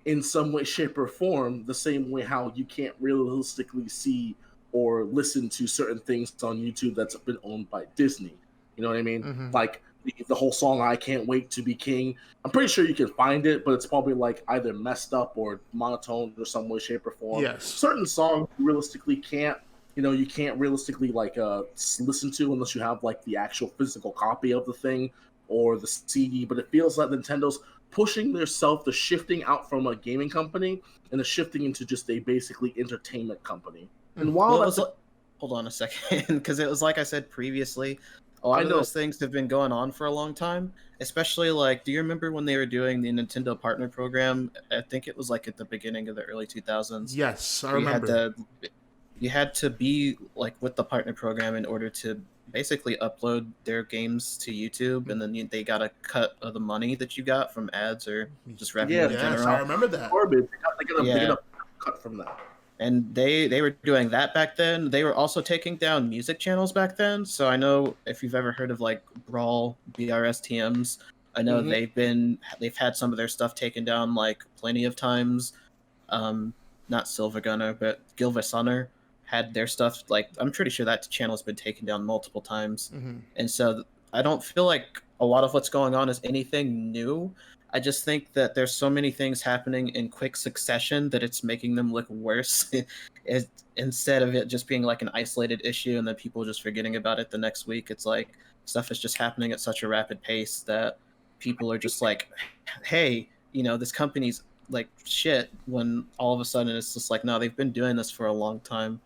in some way, shape, or form, the same way how you can't realistically see or listen to certain things on YouTube that's been owned by Disney. You know what I mean? Mm-hmm. Like the whole song I Can't Wait to Be King. I'm pretty sure you can find it, but it's probably like either messed up or monotone or some way, shape, or form. Yes. Certain songs realistically can't, you know, you can't realistically like listen to unless you have like the actual physical copy of the thing or the CD. But it feels like Nintendo's pushing themselves, the shifting out from a gaming company and the shifting into just a basically entertainment company. And while hold on a second, because it was like I said previously, a lot of those things have been going on for a long time. Especially like, do you remember when they were doing the Nintendo Partner Program? I think it was like at the beginning of the early 2000s. Yes, I remember. You had to be like with the partner program in order to basically upload their games to YouTube, and then they got a cut of the money that you got from ads or just revenue in general. Yes, I remember that. They got a cut from that. And they were doing that back then. They were also taking down music channels back then. So I know if you've ever heard of like Brawl, BRSTMs, I know they've had some of their stuff taken down like plenty of times. Not Silver Gunner, but Gilvasunner had their stuff, like, I'm pretty sure that channel's been taken down multiple times. Mm-hmm. And so I don't feel like a lot of what's going on is anything new. I just think that there's so many things happening in quick succession that it's making them look worse instead of it just being like an isolated issue and then people just forgetting about it the next week. It's like stuff is just happening at such a rapid pace that people are just like, hey, you know, this company's like shit, when all of a sudden it's just like, no, they've been doing this for a long time.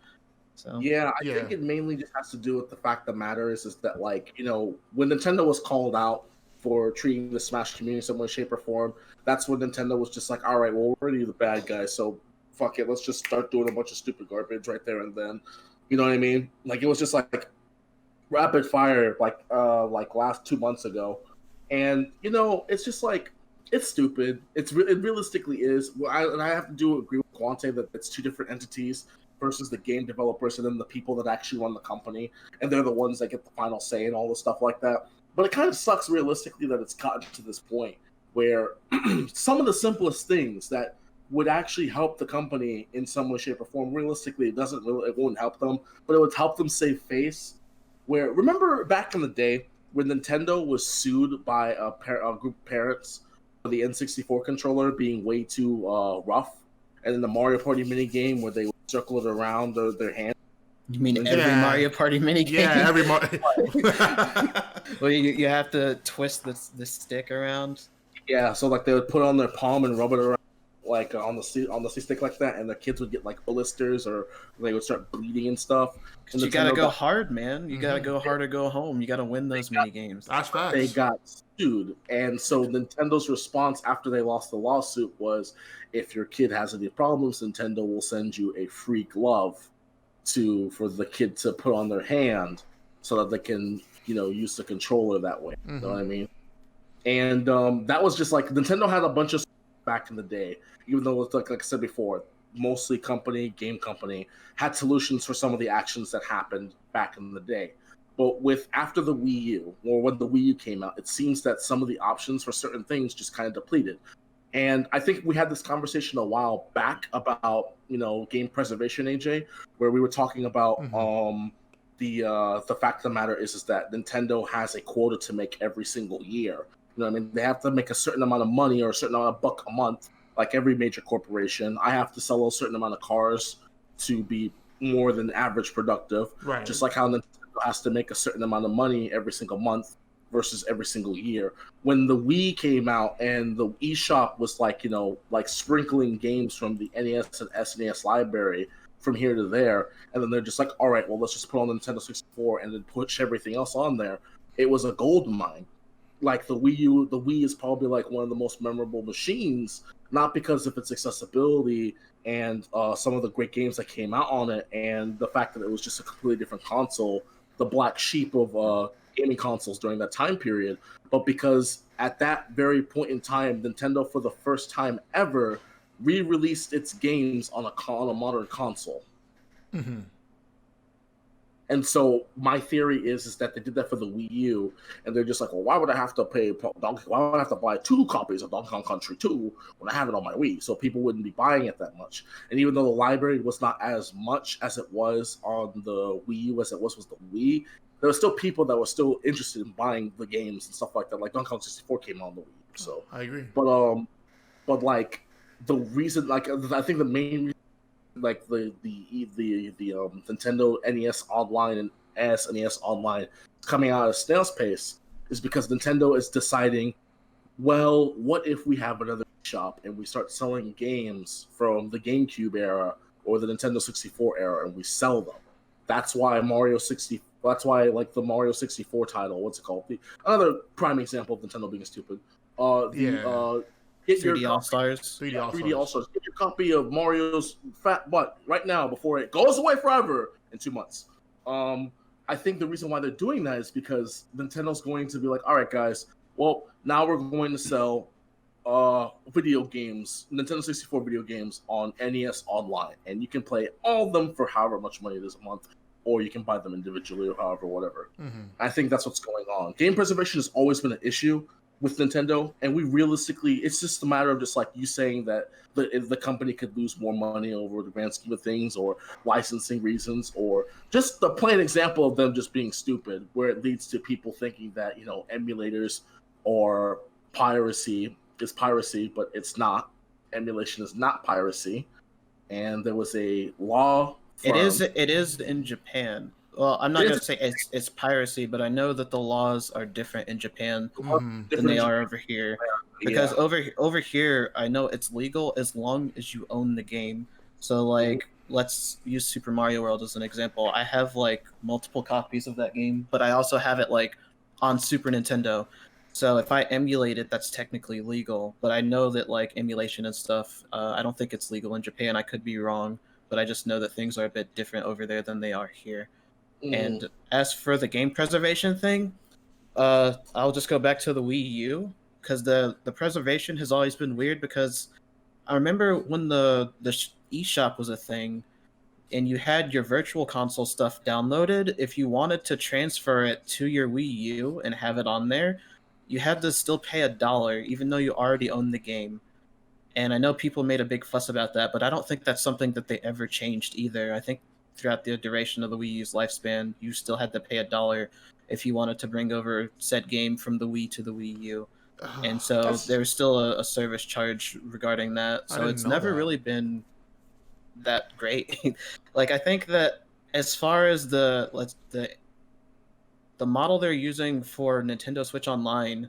So I think it mainly just has to do with the fact the matter is that, like, you know, when Nintendo was called out for treating the Smash community in some way, shape, or form, that's when Nintendo was just like, all right, well, we're already the bad guys, so fuck it, let's just start doing a bunch of stupid garbage right there and then. You know what I mean? Like, it was just like rapid fire, like last 2 months ago, and you know, it's just like, it's stupid. It realistically is. And I have to agree with Quante that it's two different entities versus the game developers and then the people that actually run the company, and they're the ones that get the final say and all the stuff like that. But it kind of sucks realistically that it's gotten to this point where some of the simplest things that would actually help the company in some way, shape, or form, realistically, it won't help them, but it would help them save face. Where, remember back in the day when Nintendo was sued by a group of parents for the N64 controller being way too rough, and in the Mario Party minigame where they would circle it around their hand. You mean every Mario Party minigame? Yeah, every Mario. Well, you have to twist the stick around. Yeah, so like they would put it on their palm and rub it around. like on the C stick like that, and the kids would get like blisters or they would start bleeding and stuff. And You gotta Nintendo go got, hard, man. You gotta Mhm. go hard or go home. You gotta win those mini games. That's they facts. got sued, and so Nintendo's response after they lost the lawsuit was, if your kid has any problems, Nintendo will send you a free glove for the kid to put on their hand so that they can use the controller that way. You know what I mean? And that was just like Nintendo had a bunch of back in the day, even though it's like I said before, mostly game company had solutions for some of the actions that happened back in the day. But with after the Wii U, or when the Wii U came out, it seems that some of the options for certain things just kind of depleted. And I think we had this conversation a while back about game preservation, AJ, where we were talking about the fact of the matter is that Nintendo has a quota to make every single year. You know what I mean? They have to make a certain amount of money or a certain amount of buck a month, like every major corporation. I have to sell a certain amount of cars to be more than average productive. Right. Just like how Nintendo has to make a certain amount of money every single month versus every single year. When the Wii came out and the eShop was like sprinkling games from the NES and SNES library from here to there, and then they're just like, all right, well, let's just put on the Nintendo 64 and then push everything else on there. It was a gold mine. Like the Wii is probably like one of the most memorable machines, not because of its accessibility and some of the great games that came out on it, and the fact that it was just a completely different console, the black sheep of gaming consoles during that time period, but because at that very point in time, Nintendo, for the first time ever, re-released its games on a modern console. Mm-hmm. And so my theory is that they did that for the Wii U, and they're just like, well, why would I have to why would I have to buy 2 copies of Donkey Kong Country 2 when I have it on my Wii? So people wouldn't be buying it that much. And even though the library was not as much as it was on the Wii U as it was the Wii, there were still people that were still interested in buying the games and stuff like that. Like Donkey Kong 64 came on the Wii. So I agree. But like the reason, like I think the main reason, like the Nintendo NES Online and SNES Online coming out at a snail's pace is because Nintendo is deciding, well, what if we have another shop and we start selling games from the GameCube era or the Nintendo 64 era and we sell them? That's why that's why like the Mario 64 title, what's it called? Another prime example of Nintendo being stupid. Get 3D All-Stars. 3D All-Stars. Get your copy of Mario's Fat Butt right now before it goes away forever in 2 months. I think the reason why they're doing that is because Nintendo's going to be like, all right, guys, well, now we're going to sell video games, Nintendo 64 video games on NES Online, and you can play all of them for however much money it is a month, or you can buy them individually or however, whatever. Mm-hmm. I think that's what's going on. Game preservation has always been an issue with Nintendo, and we realistically, it's just a matter of just like you saying that the company could lose more money over the grand scheme of things, or licensing reasons, or just the plain example of them just being stupid, where it leads to people thinking that emulators or piracy is piracy, but it's not. Emulation is not piracy, and there was a law. It is in Japan. Well, I'm not going to say it's piracy, but I know that the laws are different in Japan than they are over here. Because over here, I know it's legal as long as you own the game. So, like, let's use Super Mario World as an example. I have, like, multiple copies of that game, but I also have it, like, on Super Nintendo. So if I emulate it, that's technically legal. But I know that, like, emulation and stuff, I don't think it's legal in Japan. I could be wrong, but I just know that things are a bit different over there than they are here. And as for the game preservation thing, I'll just go back to the Wii U, because the preservation has always been weird, because I remember when the eShop was a thing, and you had your virtual console stuff downloaded. If you wanted to transfer it to your Wii U and have it on there, you had to still pay $1, even though you already owned the game. And I know people made a big fuss about that, but I don't think that's something that they ever changed either. I think throughout the duration of the Wii U's lifespan, you still had to pay $1 if you wanted to bring over said game from the Wii to the Wii U. And so there was still a service charge regarding that. So it's never really been that great. Like, I think that as far as the model they're using for Nintendo Switch Online,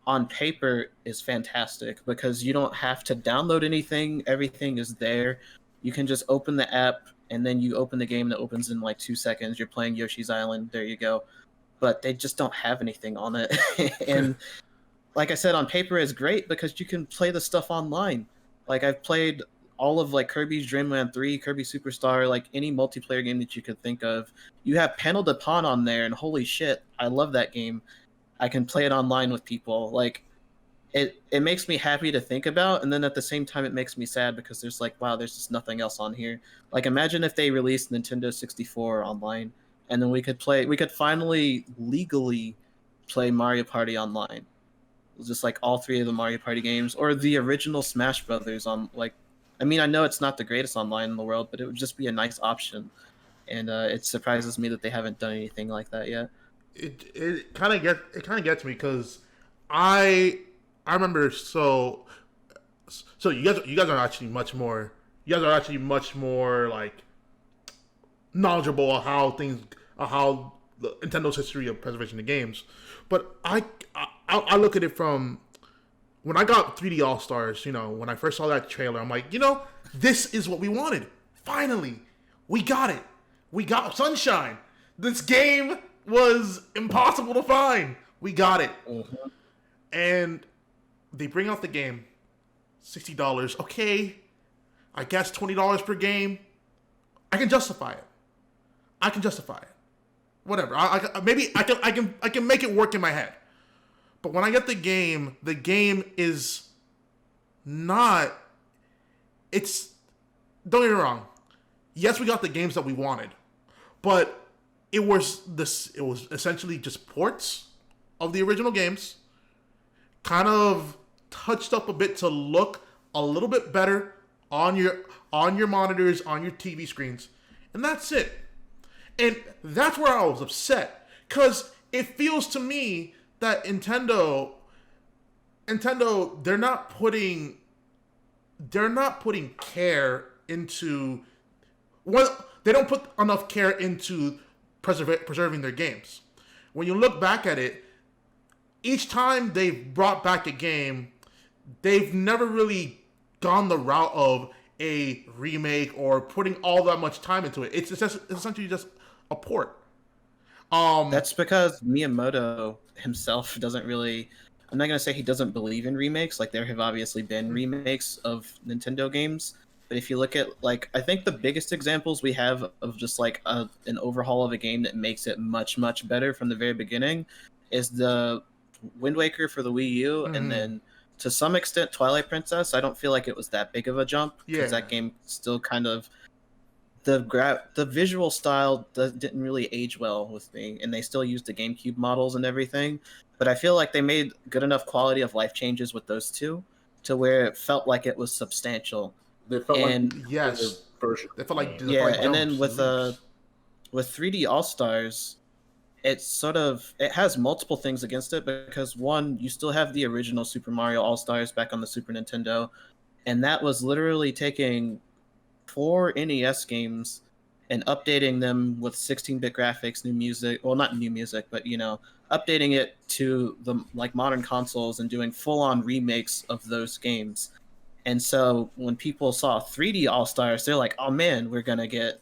on paper is fantastic because you don't have to download anything. Everything is there. You can just open the app and then you open the game that opens in like 2 seconds. You're playing Yoshi's Island. There you go. But they just don't have anything on it. And like I said, on paper is great because you can play the stuff online. Like I've played all of like Kirby's Dream Land 3, Kirby Superstar, like any multiplayer game that you could think of. You have Panel de Pon on there, and holy shit, I love that game. I can play it online with people. Like it makes me happy to think about, and then at the same time it makes me sad because there's like, wow, there's just nothing else on here. Like imagine if they released Nintendo 64 online, and then we could finally legally play Mario Party online. Just like all three of the Mario Party games, or the original Smash Brothers on like. I mean, I know it's not the greatest online in the world, but it would just be a nice option, and it surprises me that they haven't done anything like that yet. It kind of gets me because I remember so you guys are actually much more like knowledgeable of how the Nintendo's history of preservation of games, but I look at it from when I got 3D All Stars. When I first saw that trailer, I'm like, this is what we wanted. Finally, we got it. We got Sunshine. This game was impossible to find. We got it. Mm-hmm. And they bring out the game, $60. Okay, I guess $20 per game. I can justify it. Whatever. Maybe I can make it work in my head. But when I get the game is not. Don't get me wrong. Yes, we got the games that we wanted, but it was essentially just ports of the original games, kind of touched up a bit to look a little bit better on your monitors, on your TV screens, and that's it. And that's where I was upset, because it feels to me that Nintendo, they're not putting care into, well, they don't put enough care into preserving their games. When you look back at it, each time they've brought back a game, they've never really gone the route of a remake or putting all that much time into it. It's essentially just a port. That's because Miyamoto himself doesn't really. I'm not gonna say he doesn't believe in remakes. Like there have obviously been remakes of Nintendo games, but if you look at like, I think the biggest examples we have of just like an overhaul of a game that makes it much better from the very beginning is the Wind Waker for the Wii U, and then to some extent Twilight Princess. I don't feel like it was that big of a jump because that game still kind of the visual style didn't really age well with me, and they still used the GameCube models and everything. But I feel like they made good enough quality of life changes with those two to where it felt like it was substantial. They felt and like yes, version. They felt like and then with 3D All Stars, it has multiple things against it because one, you still have the original Super Mario All Stars back on the Super Nintendo, and that was literally taking 4 NES games and updating them with 16-bit graphics, new music. Well, not new music, but updating it to the like modern consoles and doing full-on remakes of those games. And so when people saw 3D All Stars, they're like, "Oh man, we're gonna get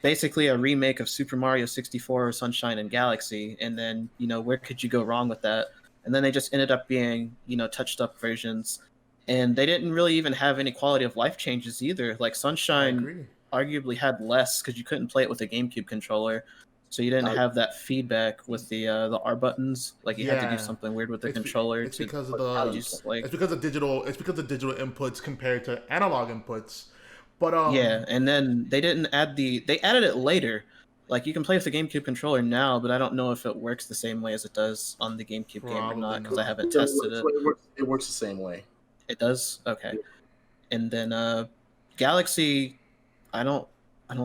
basically a remake of Super Mario 64, Sunshine, and Galaxy." And then where could you go wrong with that? And then they just ended up being touched up versions. And they didn't really even have any quality of life changes either. Like Sunshine arguably had less because you couldn't play it with a GameCube controller, so you didn't have that feedback with the R buttons. Like you had to do something weird with the controller. It's because of digital inputs compared to analog inputs. But and then they didn't add they added it later. Like you can play with the GameCube controller now, but I don't know if it works the same way as it does on the GameCube game or not because I haven't tested it. It works the same way. It does? Okay. And then Galaxy, I don't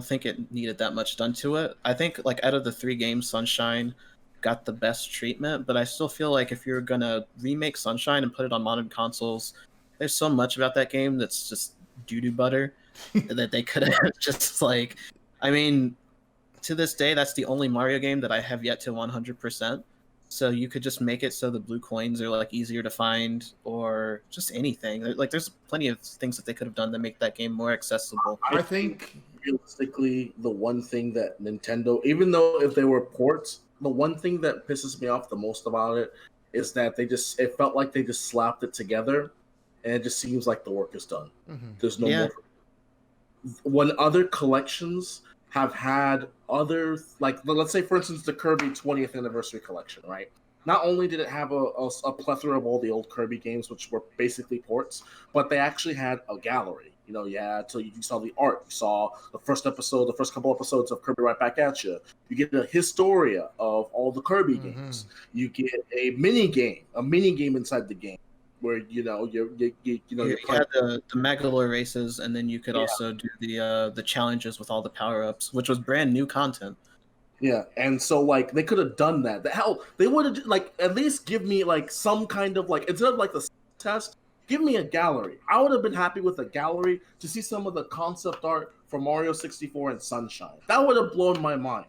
think it needed that much done to it. I think like out of the 3 games, Sunshine got the best treatment, but I still feel like if you're gonna remake Sunshine and put it on modern consoles, there's so much about that game that's just doo-doo butter that they could have just like, I mean, to this day, that's the only Mario game that I have yet to 100%. So you could just make it so the blue coins are like easier to find, or just anything. Like there's plenty of things that they could have done to make that game more accessible. I think realistically, the one thing that Nintendo, even though if they were ports, the one thing that pisses me off the most about it is that it felt like they just slapped it together, and it just seems like the work is done. There's no more. When other collections have had other, like, let's say for instance the Kirby 20th anniversary collection, right? Not only did it have a plethora of all the old Kirby games, which were basically ports, but they actually had a gallery. You know, so you saw the art, you saw the first couple episodes of Kirby Right Back at You. You get a historia of all the Kirby games. You get a mini game inside the game, where you had the Megalo races, and then you could also do the challenges with all the power-ups, which was brand new content. Yeah, and so like they could have done that. The hell, they would have like at least give me like some kind of like, instead of like the test, give me a gallery. I would have been happy with a gallery to see some of the concept art for Mario 64 and Sunshine. That would have blown my mind.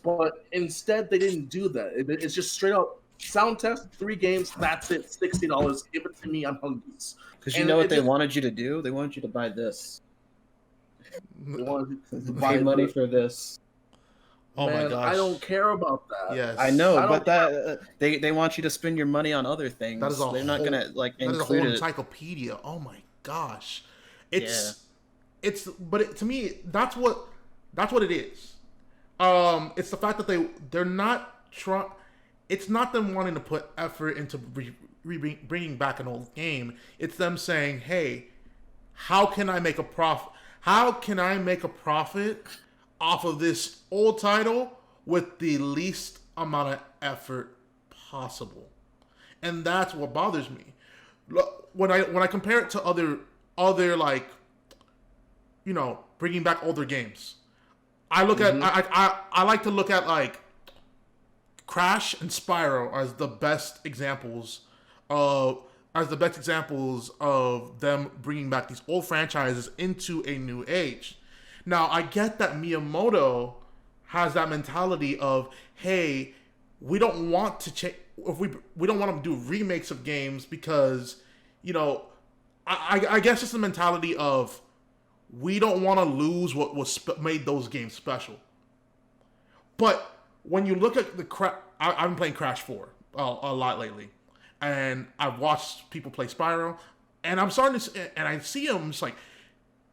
But instead, they didn't do that. It's just straight up sound test, 3 games, that's it, $60. Give it to me, I'm hungry. Because you know what they wanted you to do? They wanted you to buy this. They wanted to buy money for this. Oh man, my gosh! I don't care about that. Yes, I know, but they want you to spend your money on other things. That is They're not gonna like that is a include whole it. encyclopedia. Oh my gosh, to me that's what it is. It's the fact that they're not trying. It's not them wanting to put effort into bringing back an old game. It's them saying, "Hey, how can I make a profit? How can I make a profit off of this old title with the least amount of effort possible?" And that's what bothers me. When I compare it to other like, you know, bringing back older games, I look at I like to look at like Crash and Spyro as the best examples of them bringing back these old franchises into a new age. Now, I get that Miyamoto has that mentality of, hey, we don't want to change. If we don't want to do remakes of games because, you know, I guess it's the mentality of we don't want to lose what made those games special. But when you look at I've been playing Crash 4 a lot lately, and I've watched people play Spyro, and I'm starting to, and I see them just like,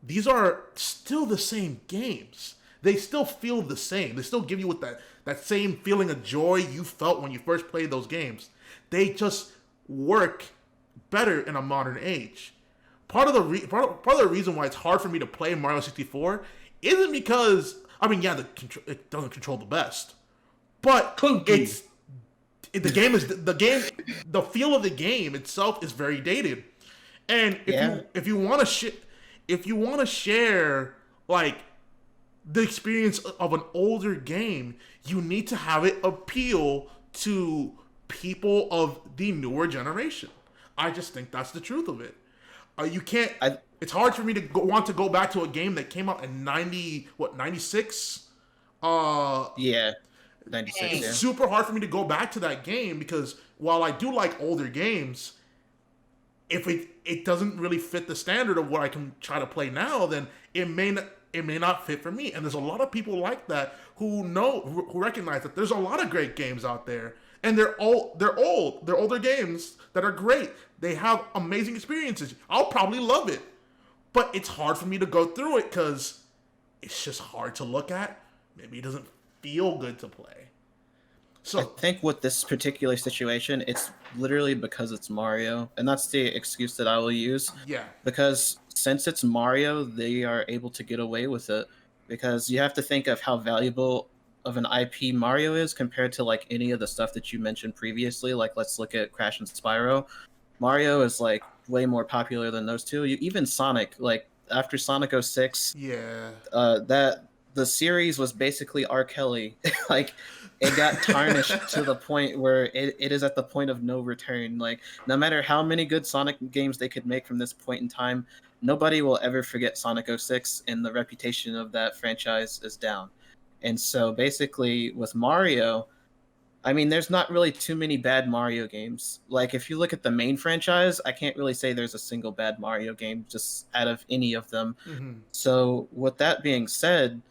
these are still the same games. They still feel the same. They still give you with that same feeling of joy you felt when you first played those games. They just work better in a modern age. Part of the reason why it's hard for me to play Mario 64 isn't because, I mean, yeah, it doesn't control the best, but the feel of the game itself is very dated. And if you want to share like the experience of an older game, you need to have it appeal to people of the newer generation. I just think that's the truth of it. You can't. It's hard for me to want to go back to a game that came out in 96. 96. It's yeah. super hard for me to go back to that game because while I do like older games, if it doesn't really fit the standard of what I can try to play now, then it may not fit for me. And there's a lot of people like that who recognize that there's a lot of great games out there, and they're older games that are great. They have amazing experiences. I'll probably love it, but it's hard for me to go through it because it's just hard to look at. Maybe it doesn't feel good to play. So I think with this particular situation, it's literally because it's Mario, and that's the excuse that I will use. Yeah. Because since it's Mario, they are able to get away with it. Because you have to think of how valuable of an IP Mario is compared to like any of the stuff that you mentioned previously. Like let's look at Crash and Spyro. Mario is like way more popular than those two. Even Sonic, like after Sonic 06, that the series was basically R. Kelly. Like it got tarnished to the point where it is at the point of no return. Like no matter how many good Sonic games they could make from this point in time, nobody will ever forget Sonic 06, and the reputation of that franchise is down. And so basically with Mario, I mean, there's not really too many bad Mario games. Like, if you look at the main franchise, I can't really say there's a single bad Mario game just out of any of them. Mm-hmm. So, with that being said,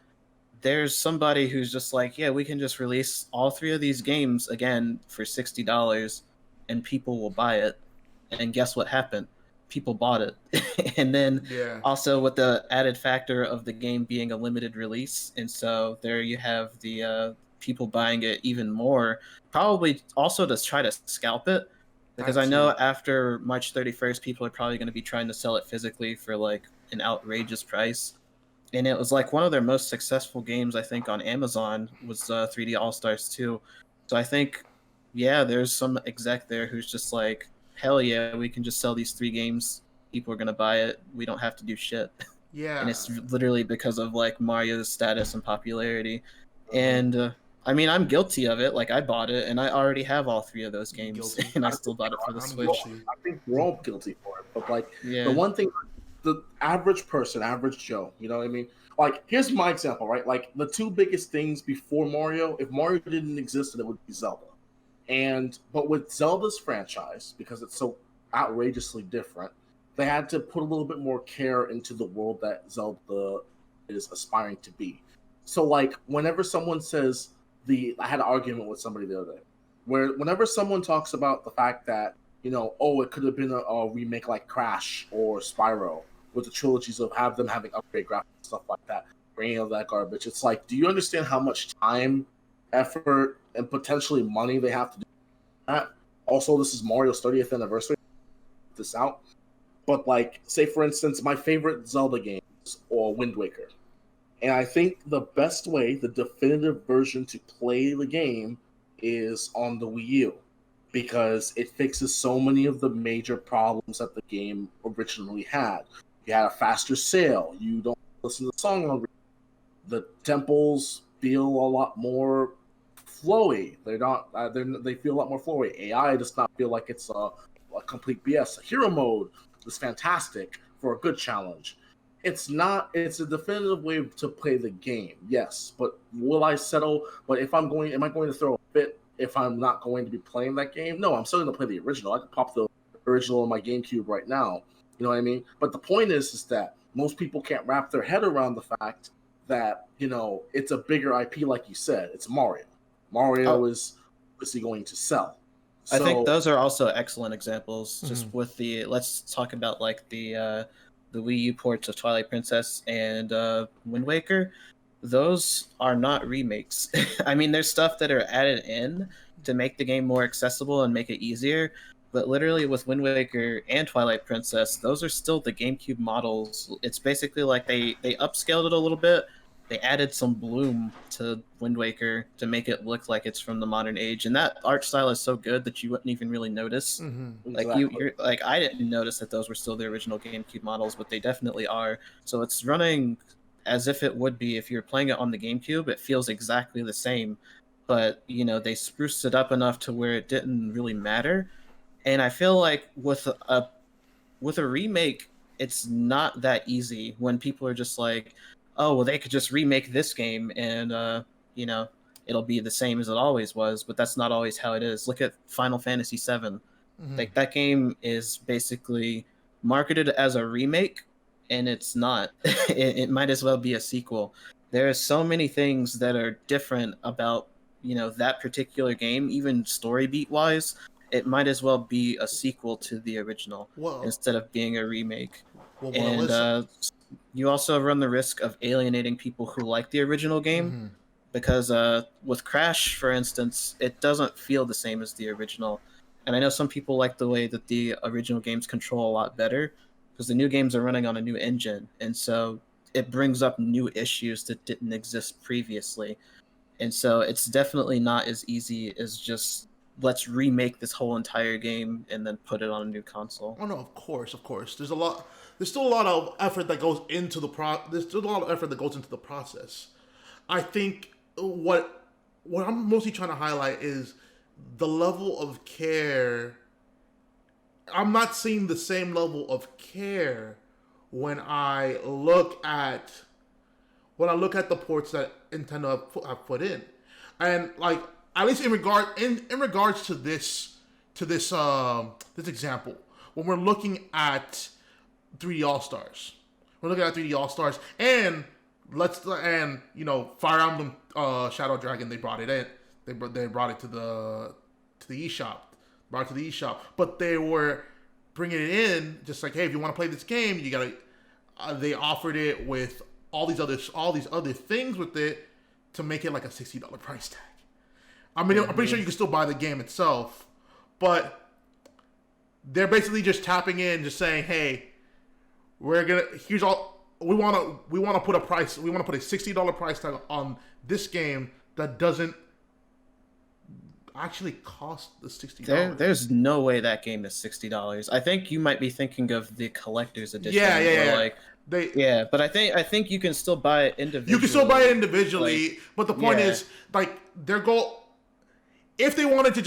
there's somebody who's just like, yeah, we can just release all three of these games again for $60 and people will buy it. And guess what happened? People bought it. And then Yeah. also with the added factor of the game being a limited release. And so there you have the people buying it even more, probably also to try to scalp it. Because That I know too. after March 31st, people are probably going to be trying to sell it physically for like an outrageous price. And it was like one of their most successful games, I think, on Amazon was 3D All Stars 2. So I think, yeah, there's some exec there who's just like, hell yeah, we can just sell these three games. People are gonna buy it. We don't have to do shit. And Yeah. it's literally because of like Mario's status and popularity. Mhm. And I mean, I'm guilty of it. Like I bought it, and I already have all three of those games, Guilty. and I still bought it for the I'm Switch. guilty. I think we're all guilty for it. But like the Yeah. one thing, the average person, average Joe, you know what I mean? Like here's my example, right? Like the two biggest things before Mario, if Mario didn't exist, then it would be Zelda. But with Zelda's franchise, because it's so outrageously different, they had to put a little bit more care into the world that Zelda is aspiring to be. So like whenever someone says I had an argument with somebody the other day where whenever someone talks about the fact that, oh, it could have been a remake like Crash or Spyro with the trilogies of have them having upgrade graphics and stuff like that, or any of that garbage. It's like, do you understand how much time, effort, and potentially money they have to do that? Also, this is Mario's 30th anniversary. This out. But like, say for instance, my favorite Zelda games or Wind Waker. And I think the best way, the definitive version to play the game is on the Wii U because it fixes so many of the major problems that the game originally had. You had a faster sail. You don't listen to the song on the temples feel a lot more flowy. They're not. They feel a lot more flowy. AI does not feel like it's a complete BS. Hero mode is fantastic for a good challenge. It's not. It's a definitive way to play the game. Yes, but will I settle? But if I'm going, am I going to throw a fit if I'm not going to be playing that game? No, I'm still going to play the original. I can pop the original on my GameCube right now. You know what I mean? But the point is that most people can't wrap their head around the fact that it's a bigger IP, like you said. It's Mario. Mario Oh, is obviously going to sell. I think So those are also excellent examples. Just Mhm. with let's talk about like the Wii U ports of Twilight Princess and Wind Waker. Those are not remakes. I mean, there's stuff that are added in to make the game more accessible and make it easier. But literally, with Wind Waker and Twilight Princess, those are still the GameCube models. It's basically like they upscaled it a little bit. They added some bloom to Wind Waker to make it look like it's from the modern age, and that art style is so good that you wouldn't even really notice. Mm-hmm. Like exactly. you're like I didn't notice that those were still the original GameCube models, but they definitely are. So it's running as if it would be if you're playing it on the GameCube. It feels exactly the same, but they spruced it up enough to where it didn't really matter. And I feel like with a remake, it's not that easy when people are just like, oh, well, they could just remake this game and, you know, it'll be the same as it always was. But that's not always how it is. Look at Final Fantasy VII. Mm-hmm. Like, that game is basically marketed as a remake, and it's not. It might as well be a sequel. There are so many things that are different about, that particular game, even story beat wise. It might as well be a sequel to the original Well, instead of being a remake. well, And listen. you also run the risk of alienating people who like the original game Mm-hmm. because with Crash, for instance, it doesn't feel the same as the original. And I know some people like the way that the original games control a lot better because the new games are running on a new engine. And so it brings up new issues that didn't exist previously. And so it's definitely not as easy as just let's remake this whole entire game and then put it on a new console. Oh no, of course, of course. There's a lot. There's still a lot of effort that goes into There's still a lot of effort that goes into the process. I think what I'm mostly trying to highlight is the level of care. I'm not seeing the same level of care when I look at the ports that Nintendo have put in, and like at least in regards to this this example, when we're looking at 3D All Stars, and Fire Emblem Shadow Dragon, they brought it in. They brought it to the eShop, but they were bringing it in just like, hey, if you want to play this game, you gotta. They offered it with all these other things with it to make it like a $60 price tag. I mean, I'm pretty sure you can still buy the game itself, but they're basically just tapping in, just saying, hey, we want to put a $60 price tag on this game that doesn't actually cost the $60. There's no way that game is $60. I think you might be thinking of the collector's edition. Yeah. But I think you can still buy it individually. You can still buy it individually, but the point is, like, their goal, if they wanted to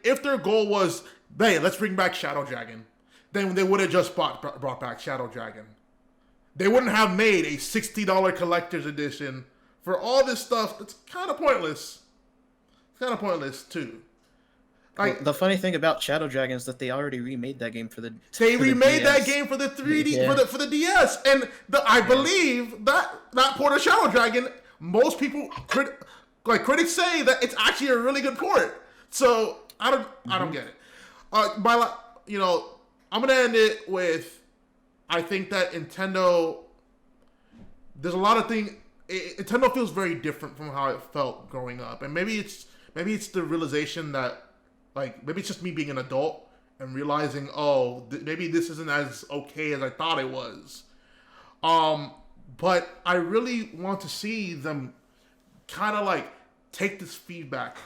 if their goal was, hey, let's bring back Shadow Dragon, then they would have just brought back Shadow Dragon. They wouldn't have made a $60 collector's edition for all this stuff. That's kind of pointless. It's kind of pointless too. Like, the funny thing about Shadow Dragon is that they already remade that game for the. They remade that game for the 3D for the DS, and I believe that port of Shadow Dragon, most people critics say that it's actually a really good port. So I don't get it. I'm gonna end it with, I think that Nintendo. There's a lot of things. Nintendo feels very different from how it felt growing up, and maybe it's the realization that, like, maybe it's just me being an adult and realizing, maybe this isn't as okay as I thought it was. But I really want to see them kind of like take this feedback.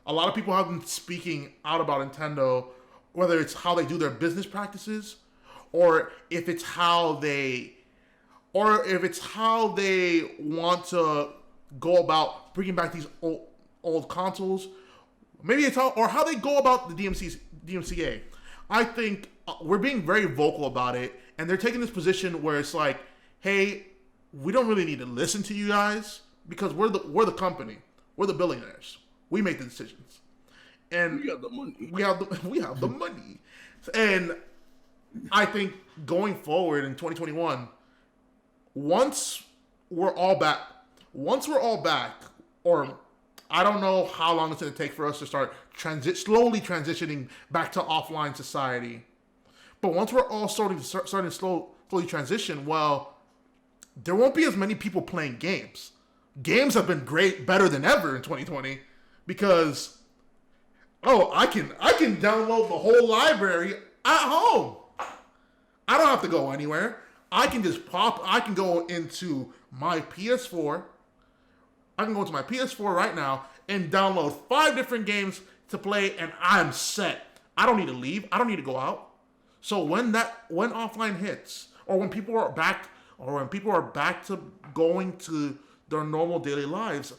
A lot of people have been speaking out about Nintendo, whether it's how they do their business practices, or if it's how they want to go about bringing back these old consoles. Maybe it's how they go about the DMCA. I think we're being very vocal about it, and they're taking this position where it's like, hey, we don't really need to listen to you guys because we're the company, we're the billionaires, we make the decisions, and we have the money. We have the money, and I think going forward in 2021, once we're all back, or I don't know how long it's going to take for us to start slowly transitioning back to offline society. But once we're all starting to slowly transition, well, there won't be as many people playing games. Games have been better than ever in 2020 because, I can download the whole library at home. I don't have to go anywhere. I can go into my PS4. I can go to my PS4 right now and download 5 different games to play, and I'm set. I don't need to leave. I don't need to go out. So when offline hits, or when people are back to going to their normal daily lives,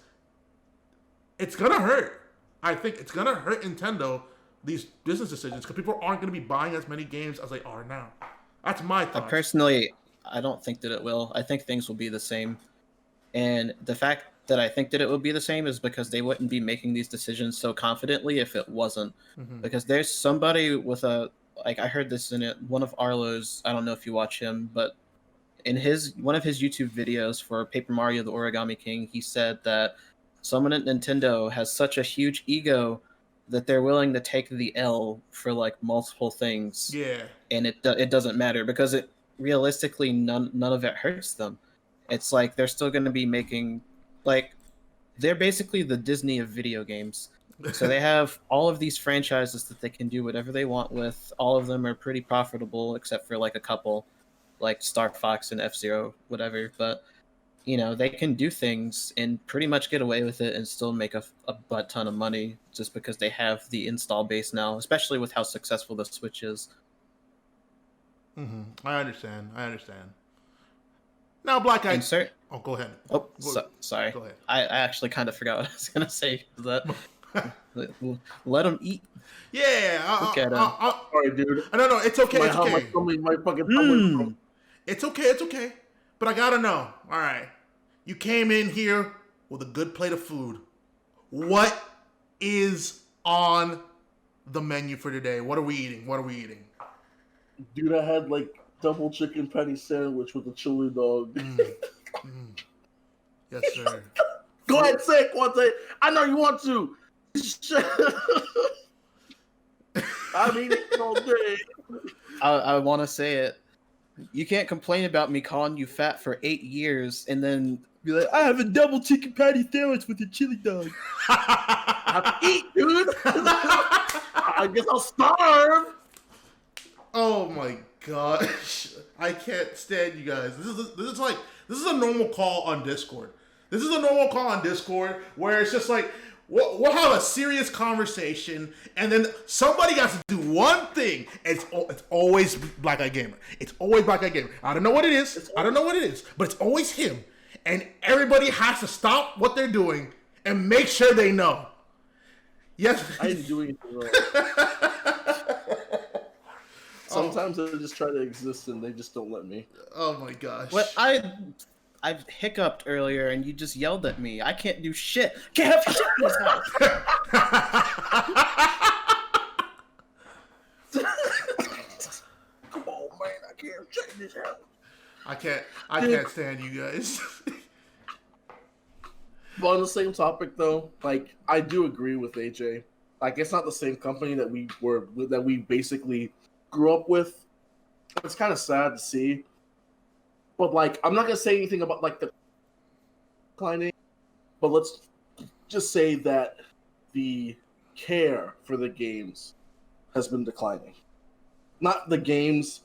it's gonna hurt. I think it's gonna hurt Nintendo, these business decisions, because people aren't gonna be buying as many games as they are now. That's my thought. Personally, I don't think that it will. I think things will be the same, and the fact that I think that it would be the same is because they wouldn't be making these decisions so confidently if it wasn't. Mm-hmm. Because there's somebody with I heard this in one of Arlo's, I don't know if you watch him, but in one of his YouTube videos for Paper Mario the Origami King, he said that someone at Nintendo has such a huge ego that they're willing to take the L for like multiple things. Yeah. And it doesn't matter because it realistically none of it hurts them. It's like they're still going to be making, like, they're basically the Disney of video games. So they have all of these franchises that they can do whatever they want with. All of them are pretty profitable except for like a couple, like Star Fox and F-Zero, whatever. But, they can do things and pretty much get away with it and still make a butt ton of money just because they have the install base now, especially with how successful the Switch is. Mm-hmm. I understand. Now, Black Guy. Oh, go ahead. Oh, sorry. Go ahead. I actually kind of forgot what I was going to say. Let them eat. Yeah. Look at him. Sorry, dude. No, it's okay. It's okay. It's okay. But I gotta know. All right. You came in here with a good plate of food. What is on the menu for today? What are we eating? What are we eating? Dude, I had like double chicken patty sandwich with a chili dog. Yes, sir. Go ahead, say it, Quante. I know you want to. I mean it all day. I want to say it. You can't complain about me calling you fat for 8 years and then be like, I have a double chicken patty sandwich with a chili dog. I have to eat, dude. I guess I'll starve. Oh my gosh. I can't stand you guys. This is a normal call on Discord. This is a normal call on Discord where it's just like we'll have a serious conversation, and then somebody got to do one thing. It's always Black Guy Gamer. It's always Black Guy Gamer. I don't know what it is. But it's always him. And everybody has to stop what they're doing and make sure they know. Yes. I didn't do anything wrong. Sometimes I just try to exist and they just don't let me. Oh my gosh. What I've hiccuped earlier and you just yelled at me. I can't do shit. Can't have shit in this house. Come on, man. I can't check this out. I can't stand you guys. But on the same topic, though, like I do agree with AJ. Like it's not the same company that we basically grew up with. It's kind of sad to see. But like, I'm not gonna say anything about like the declining. But let's just say that the care for the games has been declining. Not the games.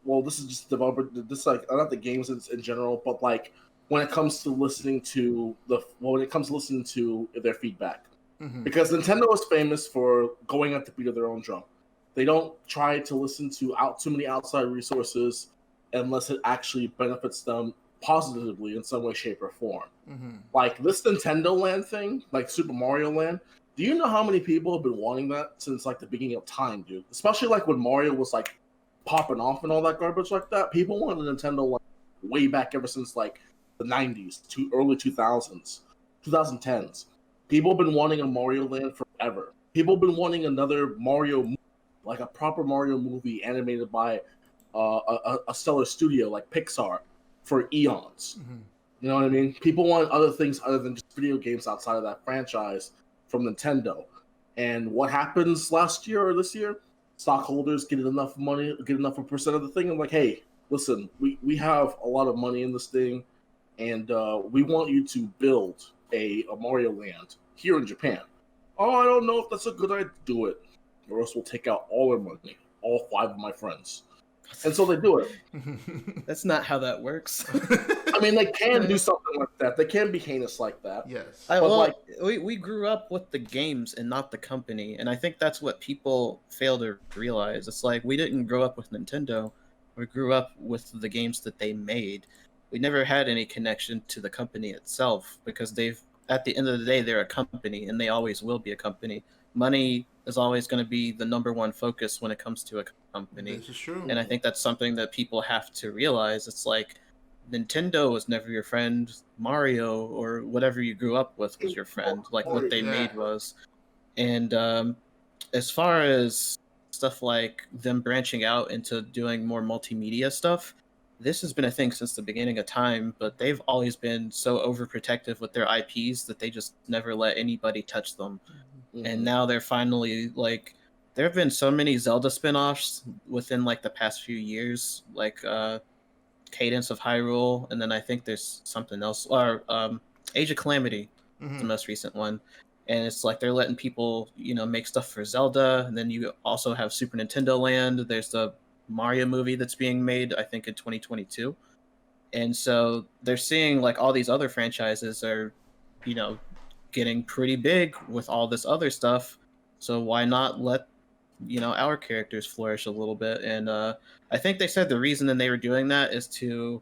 Well, this is just developer. This like not the games in general, but like when it comes to listening to their feedback. Mm-hmm. Because Nintendo is famous for going at the beat of their own drum. They don't try to listen to too many outside resources unless it actually benefits them positively in some way, shape, or form. Mm-hmm. Like this Nintendo Land thing, like Super Mario Land. Do you know how many people have been wanting that since like the beginning of time, dude? Especially like when Mario was like popping off and all that garbage like that. People wanted Nintendo Land way back ever since like the 90s to early 2000s, 2010s. People have been wanting a Mario Land forever. People have been wanting another Mario movie, like a proper Mario movie animated by a stellar studio like Pixar for eons. Mm-hmm. You know what I mean? People want other things other than just video games outside of that franchise from Nintendo. And what happens last year or this year? Stockholders get enough money, get enough of a percent of the thing. I'm like, hey, listen, we have a lot of money in this thing, and we want you to build a Mario Land here in Japan. Oh, I don't know if that's a good idea. Do it, or else we'll take out all our money, all 5 of my friends. And so they do it. That's not how that works. I mean, they can do something like that. They can be heinous like that. Yes. We grew up with the games and not the company, and I think that's what people fail to realize. It's like we didn't grow up with Nintendo. We grew up with the games that they made. We never had any connection to the company itself because at the end of the day, they're a company and they always will be a company. Money is always going to be the number one focus when it comes to a company. This is true. And I think that's something that people have to realize. It's like Nintendo was never your friend. Mario or whatever you grew up with was your friend. Like what they made was. And as far as stuff like them branching out into doing more multimedia stuff, this has been a thing since the beginning of time, but they've always been so overprotective with their IPs that they just never let anybody touch them. Mm-hmm. And now they're finally like, there have been so many Zelda spin-offs within like the past few years, like Cadence of Hyrule, and then I think there's something else, or Age of Calamity, the most recent one. And it's like they're letting people, make stuff for Zelda, and then you also have Super Nintendo Land. There's the Mario movie that's being made, I think, in 2022. And so they're seeing like all these other franchises are, getting pretty big with all this other stuff. So why not let, our characters flourish a little bit? And I think they said the reason that they were doing that is to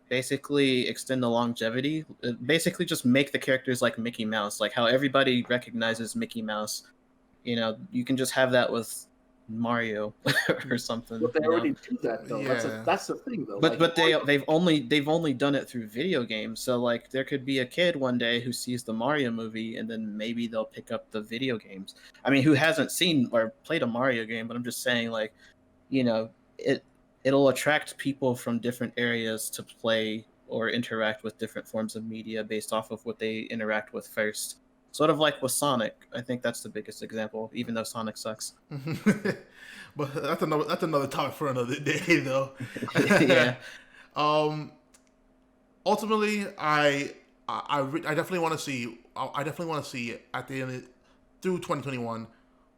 basically extend the longevity. Basically just make the characters like Mickey Mouse, like how everybody recognizes Mickey Mouse. You can just have that with Mario or something. But they you know? already do that though. Yeah. That's the thing though. But Like, they've only done it through video games. So like there could be a kid one day who sees the Mario movie and then maybe they'll pick up the video games. I mean, who hasn't seen or played a Mario game? But I'm just saying, like, you know, it'll attract people from different areas to play or interact with different forms of media based off of what they interact with first. Sort of like with Sonic. I think that's the biggest example, even though Sonic sucks. But that's another topic for another day, though. Yeah. Ultimately, I definitely want to see. I definitely want to see at the end through 2021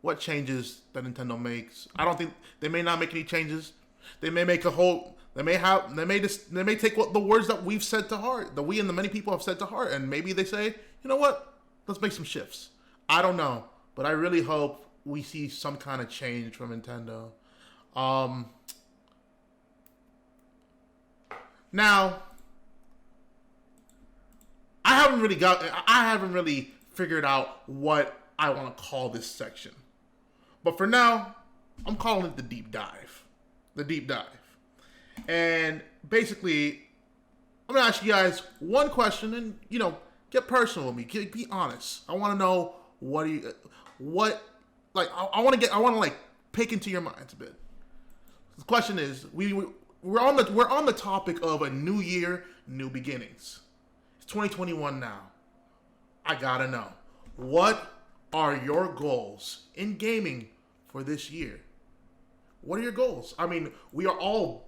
what changes that Nintendo makes. I don't think they may not make any changes. They may make a whole. They may take what the words that we've said to heart, that we and the many people have said to heart, and maybe they say, you know what, let's make some shifts. I don't know, but I really hope we see some kind of change from Nintendo. Now, I haven't really figured out what I want to call this section. But for now, I'm calling it the deep dive. The deep dive. And basically, I'm going to ask you guys one question and, get personal with me. Be honest. I want to know I want to pick into your minds a bit. The question is, we're on the topic of a new year, new beginnings. It's 2021 now. I gotta know, what are your goals in gaming for this year? What are your goals? I mean, we're all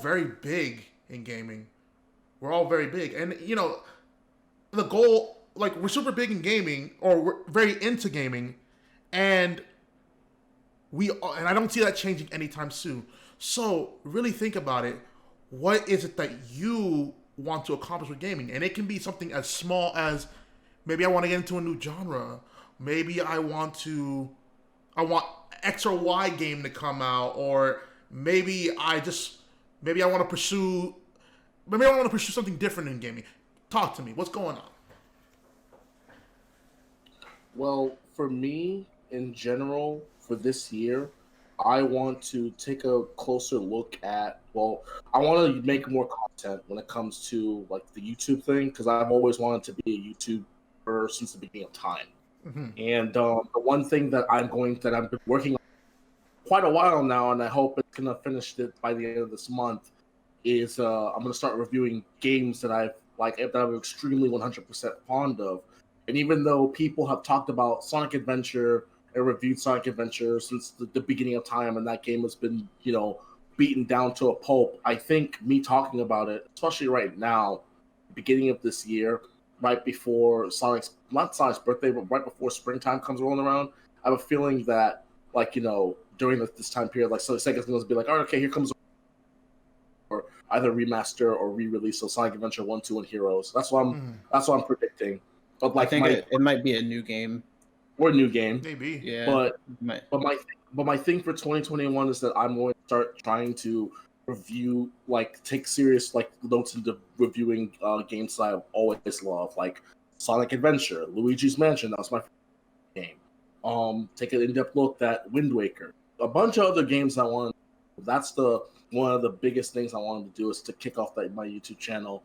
very big in gaming. We're all very big, and the goal, like, we're super big in gaming, or we're very into gaming, and I don't see that changing anytime soon. So really think about it. What is it that you want to accomplish with gaming? And it can be something as small as, maybe I want to get into a new genre. Maybe I want X or Y game to come out, or maybe I want to pursue something different in gaming. Talk to me. What's going on? well, for me, in general, for this year, I want to take a closer look at. Well, I want to make more content when it comes to like the YouTube thing, because I've always wanted to be a YouTuber since the beginning of time. Mm-hmm. And the one thing that I've been working on quite a while now, and I hope it's gonna finish it by the end of this month, is I'm gonna start reviewing games that I'm extremely 100% fond of. And even though people have talked about Sonic Adventure and reviewed Sonic Adventure since the beginning of time, and that game has been, beaten down to a pulp, I think me talking about it, especially right now, beginning of this year, right before not Sonic's birthday, but right before springtime comes rolling around, I have a feeling that, during this time period, so Sega's going to be like, all right, okay, here comes or either remaster or re-release of Sonic Adventure 1, 2, and Heroes. That's what I'm predicting. But I think it might be a new game. Or a new game. Maybe. Yeah. But my thing for 2021 is that I'm going to start trying to review, take serious notes into reviewing games that I've always loved, like Sonic Adventure, Luigi's Mansion. That was my favorite game. Take an in-depth look at Wind Waker, a bunch of other games I want. That's one of the biggest things I wanted to do, is to kick off my YouTube channel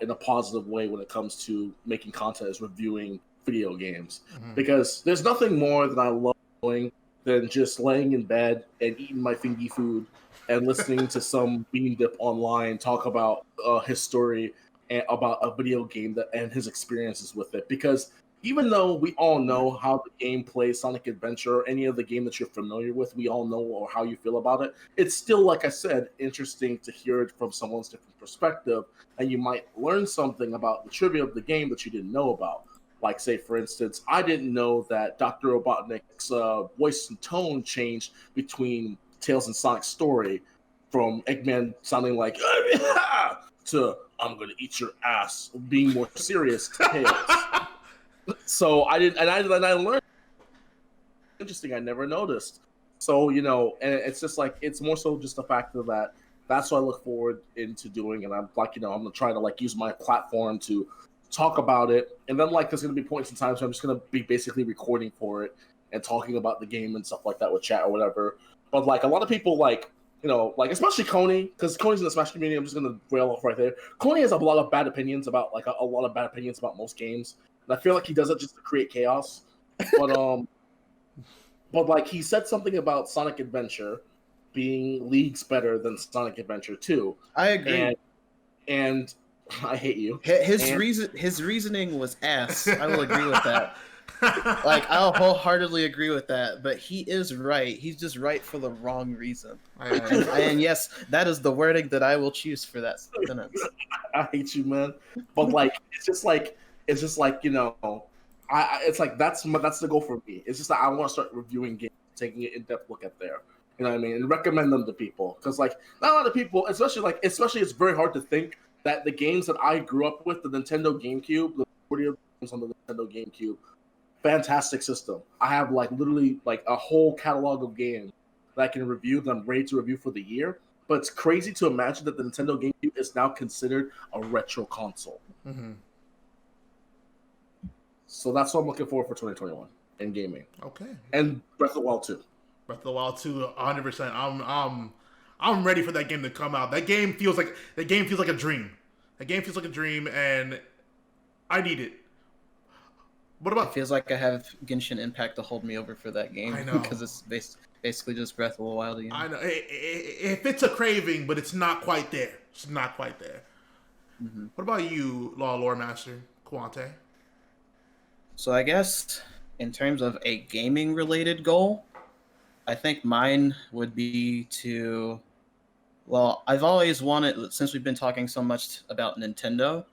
in a positive way when it comes to making content, is reviewing video games. Mm-hmm. Because there's nothing more that I love doing than just laying in bed and eating my fingy food and listening to some bean dip online talk about his story and about a video game and his experiences with it. Because even though we all know how the game plays, Sonic Adventure, or any other game that you're familiar with, we all know or how you feel about it, it's still, like I said, interesting to hear it from someone's different perspective, and you might learn something about the trivia of the game that you didn't know about. Like, say, for instance, I didn't know that Dr. Robotnik's voice and tone changed between Tails and Sonic's story, from Eggman sounding like, to, I'm gonna eat your ass, being more serious to Tails. So I learned. Interesting, I never noticed. So, and it's just it's more so just the fact of that. That's what I look forward into doing, and I'm I'm gonna try to use my platform to talk about it. And then there's gonna be points in time, so I'm just gonna be basically recording for it and talking about the game and stuff like that with chat or whatever. But like a lot of people like, like especially Coney, because Coney's in the Smash community. I'm just gonna rail off right there. Coney has a lot of bad opinions about a lot of bad opinions about most games, and I feel like he does it just to create chaos. But but like he said something about Sonic Adventure being leagues better than Sonic Adventure 2. I agree. And I hate you. His reasoning was ass. I will agree with that. Like, I'll wholeheartedly agree with that. But he is right. He's just right for the wrong reason. And yes, that is the wording that I will choose for that sentence. I hate you, man. But like, it's just like it's like that's the goal for me. It's just that I want to start reviewing games, taking an in-depth look at there. You know what I mean? And recommend them to people. Because like not a lot of people, especially it's very hard to think that the games that I grew up with, the Nintendo GameCube, the majority of games on the Nintendo GameCube, fantastic system. I have like literally like a whole catalog of games that I can review that I'm ready to review for the year. But it's crazy to imagine that the Nintendo GameCube is now considered a retro console. Mm-hmm. So that's what I'm looking for 2021 in gaming. Okay. And Breath of the Wild 2. Breath of the Wild 2, 100%. I'm ready for that game to come out. That game feels like a dream. That game feels like a dream, and I need it. What about? It feels like I have Genshin Impact to hold me over for that game. I know, because it's basically just Breath of the Wild again. I know it's a craving, but it's not quite there. It's not quite there. Mm-hmm. What about you, LorMaster Quante? So I guess in terms of a gaming related goal, I think mine would be to, well, I've always wanted, since we've been talking so much about Nintendo,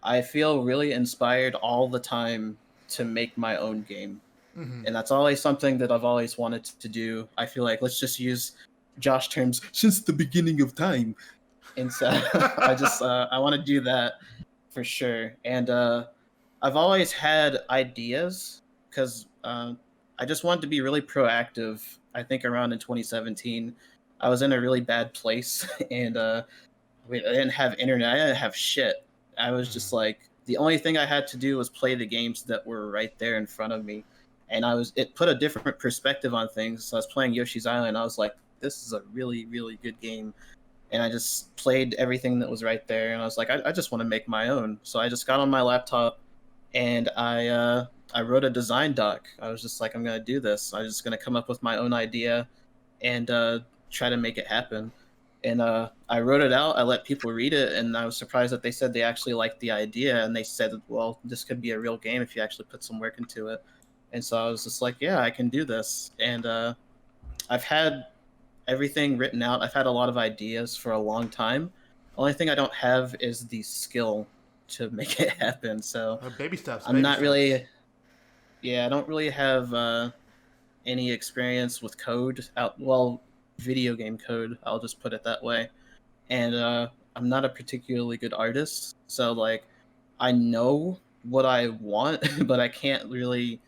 I feel really inspired all the time to make my own game. Mm-hmm. And that's always something that I've always wanted to do. I feel like, let's just use Josh terms, since the beginning of time. And so I want to do that for sure. And I've always had ideas because I just wanted to be really proactive. I think around in 2017, I was in a really bad place, and I didn't have internet. I didn't have shit. I was just like, the only thing I had to do was play the games that were right there in front of me, and it put a different perspective on things. So I was playing Yoshi's Island. I was like, this is a really, really good game, and I just played everything that was right there. And I was like, I just want to make my own. So I just got on my laptop, and I wrote a design doc. I was just like, I'm going to do this. I'm just going to come up with my own idea and try to make it happen. And I wrote it out. I let people read it, and I was surprised that they said they actually liked the idea. And they said, well, this could be a real game if you actually put some work into it. And so I was just like, yeah, I can do this. And I've had everything written out. I've had a lot of ideas for a long time. The only thing I don't have is the skill to make it happen. So baby steps. I'm not really... Yeah, I don't really have any experience with code video game code. I'll just put it that way. And I'm not a particularly good artist. So like, I know what I want, but I can't really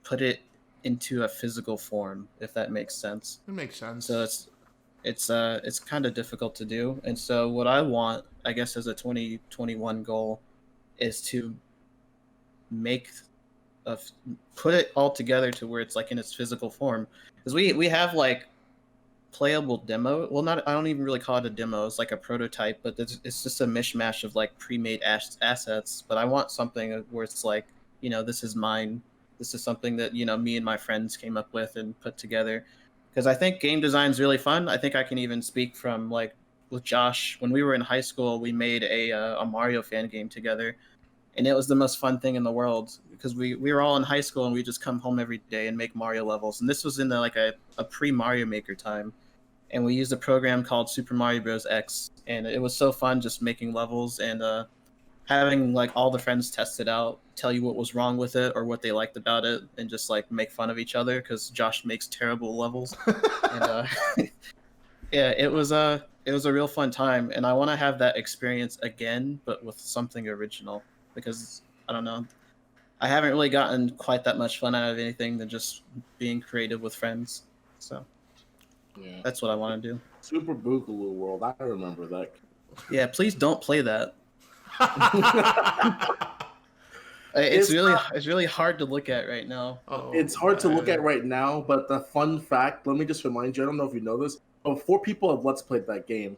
put it into a physical form, if that makes sense. It makes sense. So it's kind of difficult to do. And so what I want, I guess, as a 2021 goal is to put it all together to where it's like in its physical form, because we have like playable demo. Well, I don't even really call it a demo. It's like a prototype, but it's just a mishmash of like pre-made assets. But I want something where it's like, this is mine. This is something that me and my friends came up with and put together. Because I think game design is really fun. I think I can even speak from like with Josh. When we were in high school, we made a Mario fan game together. And it was the most fun thing in the world because we were all in high school and we just come home every day and make Mario levels. And this was in a pre-Mario Maker time. And we used a program called Super Mario Bros. X. And it was so fun just making levels and having like all the friends test it out, tell you what was wrong with it or what they liked about it, and just like make fun of each other because Josh makes terrible levels. And yeah, it was a real fun time. And I want to have that experience again, but with something original. Because, I don't know, I haven't really gotten quite that much fun out of anything than just being creative with friends. So, yeah, that's what I want to do. Super Boogaloo World, I remember that. Yeah, please don't play that. It's really not- it's really hard to look at right now. Oh, It's hard to look man. at right now, but the fun fact, let me just remind you, I don't know if you know this, but 4 people have Let's Played that game.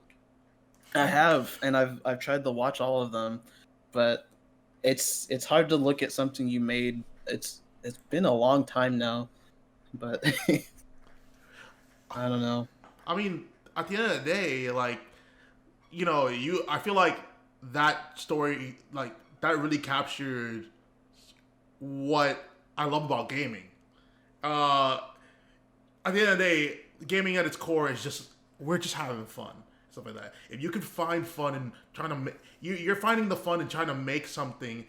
I have, and I've tried to watch all of them, but it's hard to look at something you made. It's been a long time now, but I don't know. I mean, at the end of the day, like, I feel like that story, like, that really captured what I love about gaming. At the end of the day, gaming at its core is just, we're just having fun. Stuff like that. If you can find fun in trying to you're finding the fun in trying to make something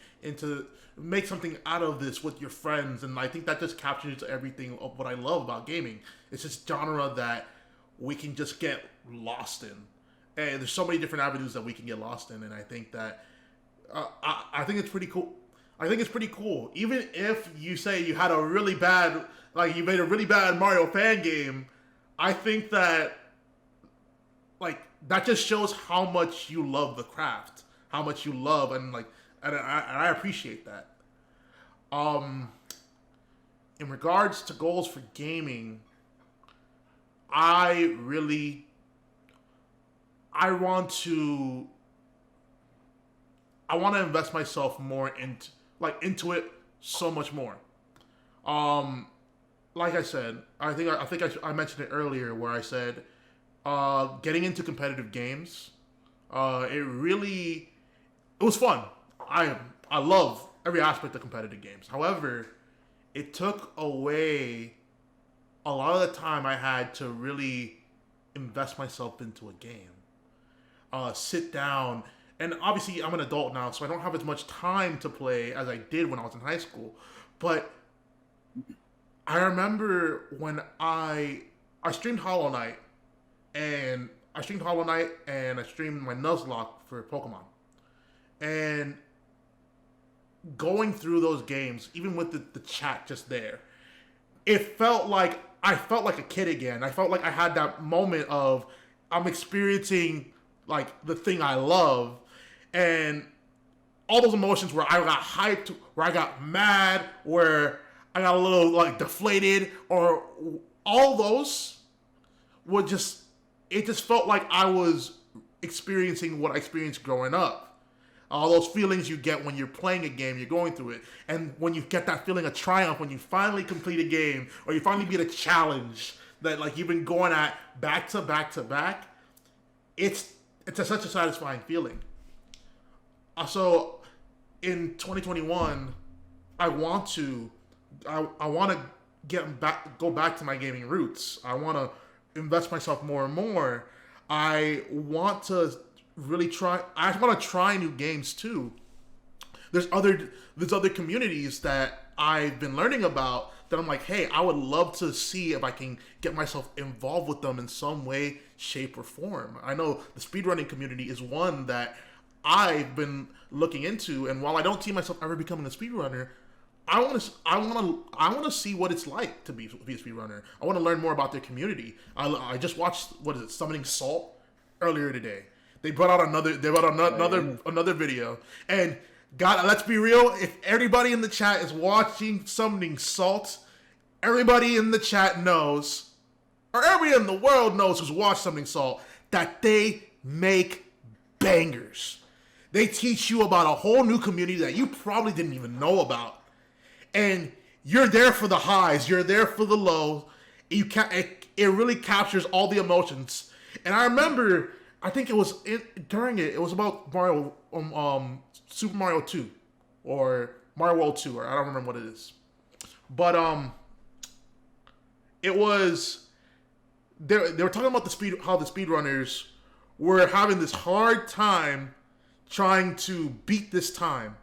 out of this with your friends, and I think that just captures everything of what I love about gaming. It's this genre that we can just get lost in, and there's so many different avenues that we can get lost in, and I think that I think it's pretty cool. I think it's pretty cool. Even if you say you had a really bad, like, you made a really bad Mario fan game, I think that, like, that just shows how much you love the craft, how much you love, and I appreciate that. In regards to goals for gaming, I want to invest myself more into it so much more. Like I said, I think I mentioned it earlier where I said, getting into competitive games, it was fun. I love every aspect of competitive games. However, it took away a lot of the time I had to really invest myself into a game. Sit down, and obviously I'm an adult now, so I don't have as much time to play as I did when I was in high school. But I remember when I streamed Hollow Knight, and I streamed my Nuzlocke for Pokemon. And going through those games, even with the chat just there, it felt like I felt like a kid again. I felt like I had that moment of, I'm experiencing, like, the thing I love, and all those emotions where I got hyped, where I got mad, where I got a little, like, deflated, or all those would just, it just felt like I was experiencing what I experienced growing up. All those feelings you get when you're playing a game, you're going through it. And when you get that feeling of triumph, when you finally complete a game, or you finally beat a challenge that, like, you've been going at back to back to back, it's such a satisfying feeling. So in 2021, I want to go back to my gaming roots. I want to invest myself more and more. I want to really try. I want to try new games too. There's other communities that I've been learning about that I'm like, hey, I would love to see if I can get myself involved with them in some way, shape, or form. I know the speedrunning community is one that I've been looking into, and while I don't see myself ever becoming a speedrunner, I want to see what it's like to be a speedrunner. I want to learn more about their community. I just watched, Summoning Salt earlier today. They brought out another video, and God, let's be real. If everybody in the chat is watching Summoning Salt, everybody in the chat knows, or everybody in the world knows who's watched Summoning Salt, that they make bangers. They teach you about a whole new community that you probably didn't even know about. And you're there for the highs, you're there for the lows. It really captures all the emotions. And I remember, I think it was it was about Mario, Super Mario 2, or Mario World 2, or I don't remember what it is. But it was, they were talking about how the speedrunners were having this hard time trying to beat this time.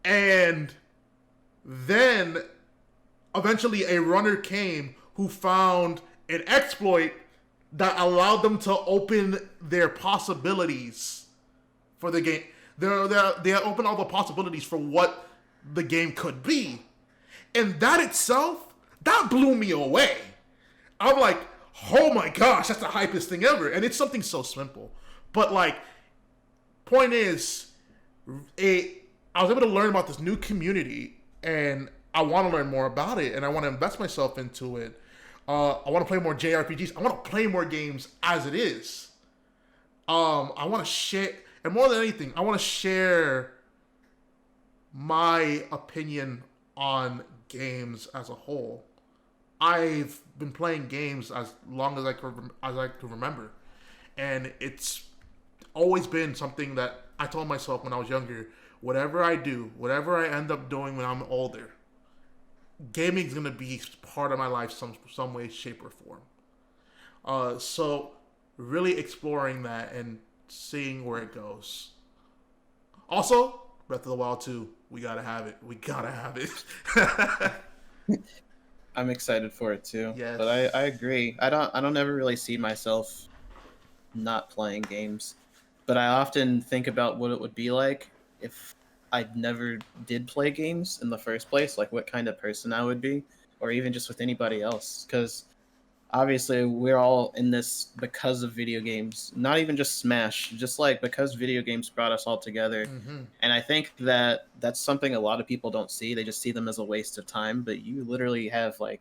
And then eventually a runner came who found an exploit that allowed them to open their possibilities for the game. They opened all the possibilities for what the game could be. And that itself, that blew me away. I'm like, oh my gosh, that's the hypest thing ever. And it's something so simple. But, like, point is, I was able to learn about this new community, and I want to learn more about it, and I want to invest myself into it. I want to play more JRPGs. I want to play more games as it is. I want to share, and more than anything, I want to share my opinion on games as a whole. I've been playing games as long as I could remember, and it's always been something that I told myself when I was younger. Whatever I do, whatever I end up doing when I'm older, gaming is gonna be part of my life some way, shape, or form. So really exploring that and seeing where it goes. Also, Breath of the Wild 2, we gotta have it. We gotta have it. I'm excited for it too. Yes. But I agree. I don't ever really see myself not playing games. But I often think about what it would be like if I never did play games in the first place, like what kind of person I would be, or even just with anybody else. Because obviously we're all in this because of video games, not even just Smash, just like because video games brought us all together. Mm-hmm. And I think that that's something a lot of people don't see. They just see them as a waste of time, but you literally have like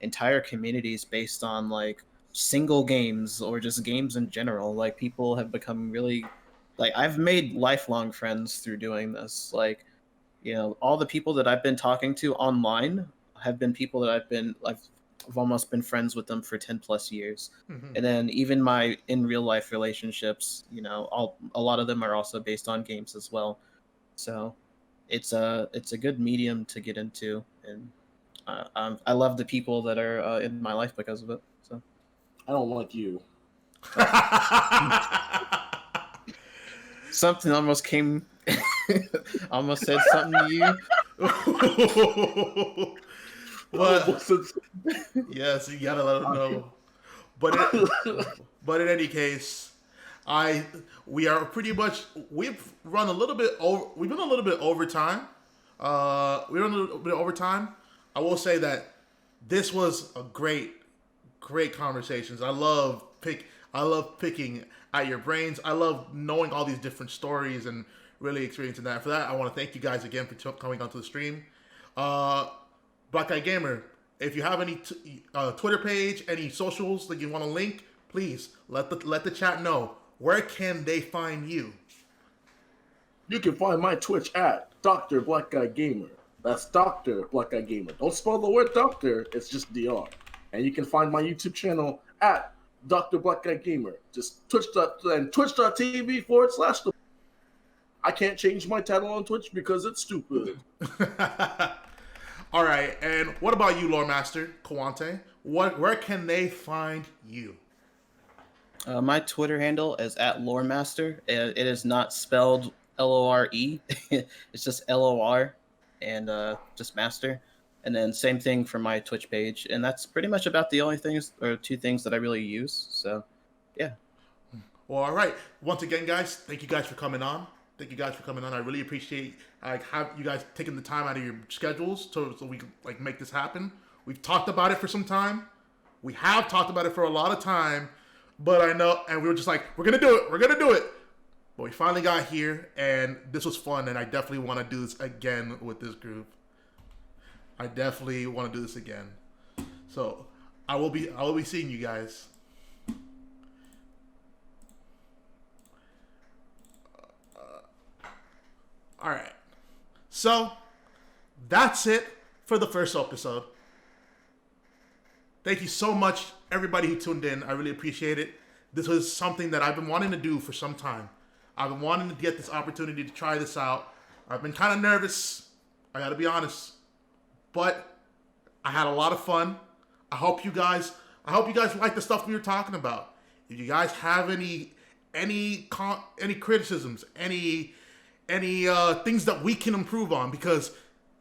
entire communities based on like single games or just games in general. Like people have become really, like, I've made lifelong friends through doing this. Like, you know, all the people that I've been talking to online have been people that I've almost been friends with them for 10 plus years. Mm-hmm. And then even my in real life relationships, you know, a lot of them are also based on games as well. So it's a good medium to get into, and I love the people that are in my life because of it. So I don't like you. something almost came, almost said something to you. Well, yes, you gotta let them know. But in any case, we are pretty much, we've run a little bit over. We've been a little bit over time. We run a little bit over time. I will say that this was a great conversations. I love picking at your brains. I love knowing all these different stories and really experiencing that. For that, I want to thank you guys again for coming onto the stream. Black Guy Gamer, if you have any Twitter page, any socials that you want to link, please let the chat know. Where can they find you? You can find my Twitch at Dr. Black Guy Gamer. That's Dr. Black Guy Gamer. Don't spell the word doctor, it's just DR. And you can find my YouTube channel at Dr. Black Guy Gamer. Just twitch.tv/. I can't change my title on Twitch because it's stupid. All right, and what about you, LorMaster, Kawante? Where can they find you? My Twitter handle is at LorMaster. It is not spelled LORE. It's just LOR and just master. And then same thing for my Twitch page. And that's pretty much about the only things or two things that I really use. So, yeah. Well, all right. Once again, guys, thank you guys for coming on. I really appreciate have you guys taking the time out of your schedules so we can make this happen. We've talked about it for some time. We have talked about it for a lot of time, but I know, and we were just like, we're gonna do it. But we finally got here, and this was fun, and I definitely want to do this again with this group. I definitely want to do this again. So I will be seeing you guys. All right. So that's it for the first episode. Thank you so much, everybody who tuned in. I really appreciate it. This was something that I've been wanting to do for some time. I've been wanting to get this opportunity to try this out. I've been kind of nervous, I gotta be honest, but I had a lot of fun. I hope you guys like the stuff we were talking about. If you guys have any criticisms, any things that we can improve on, because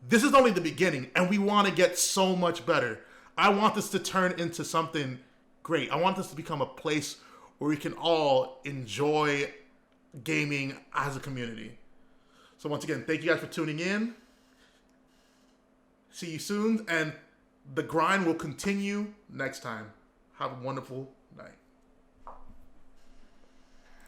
this is only the beginning and we want to get so much better. I want this to turn into something great. I want this to become a place where we can all enjoy gaming as a community. So once again, thank you guys for tuning in. See you soon, and the grind will continue next time. Have a wonderful night.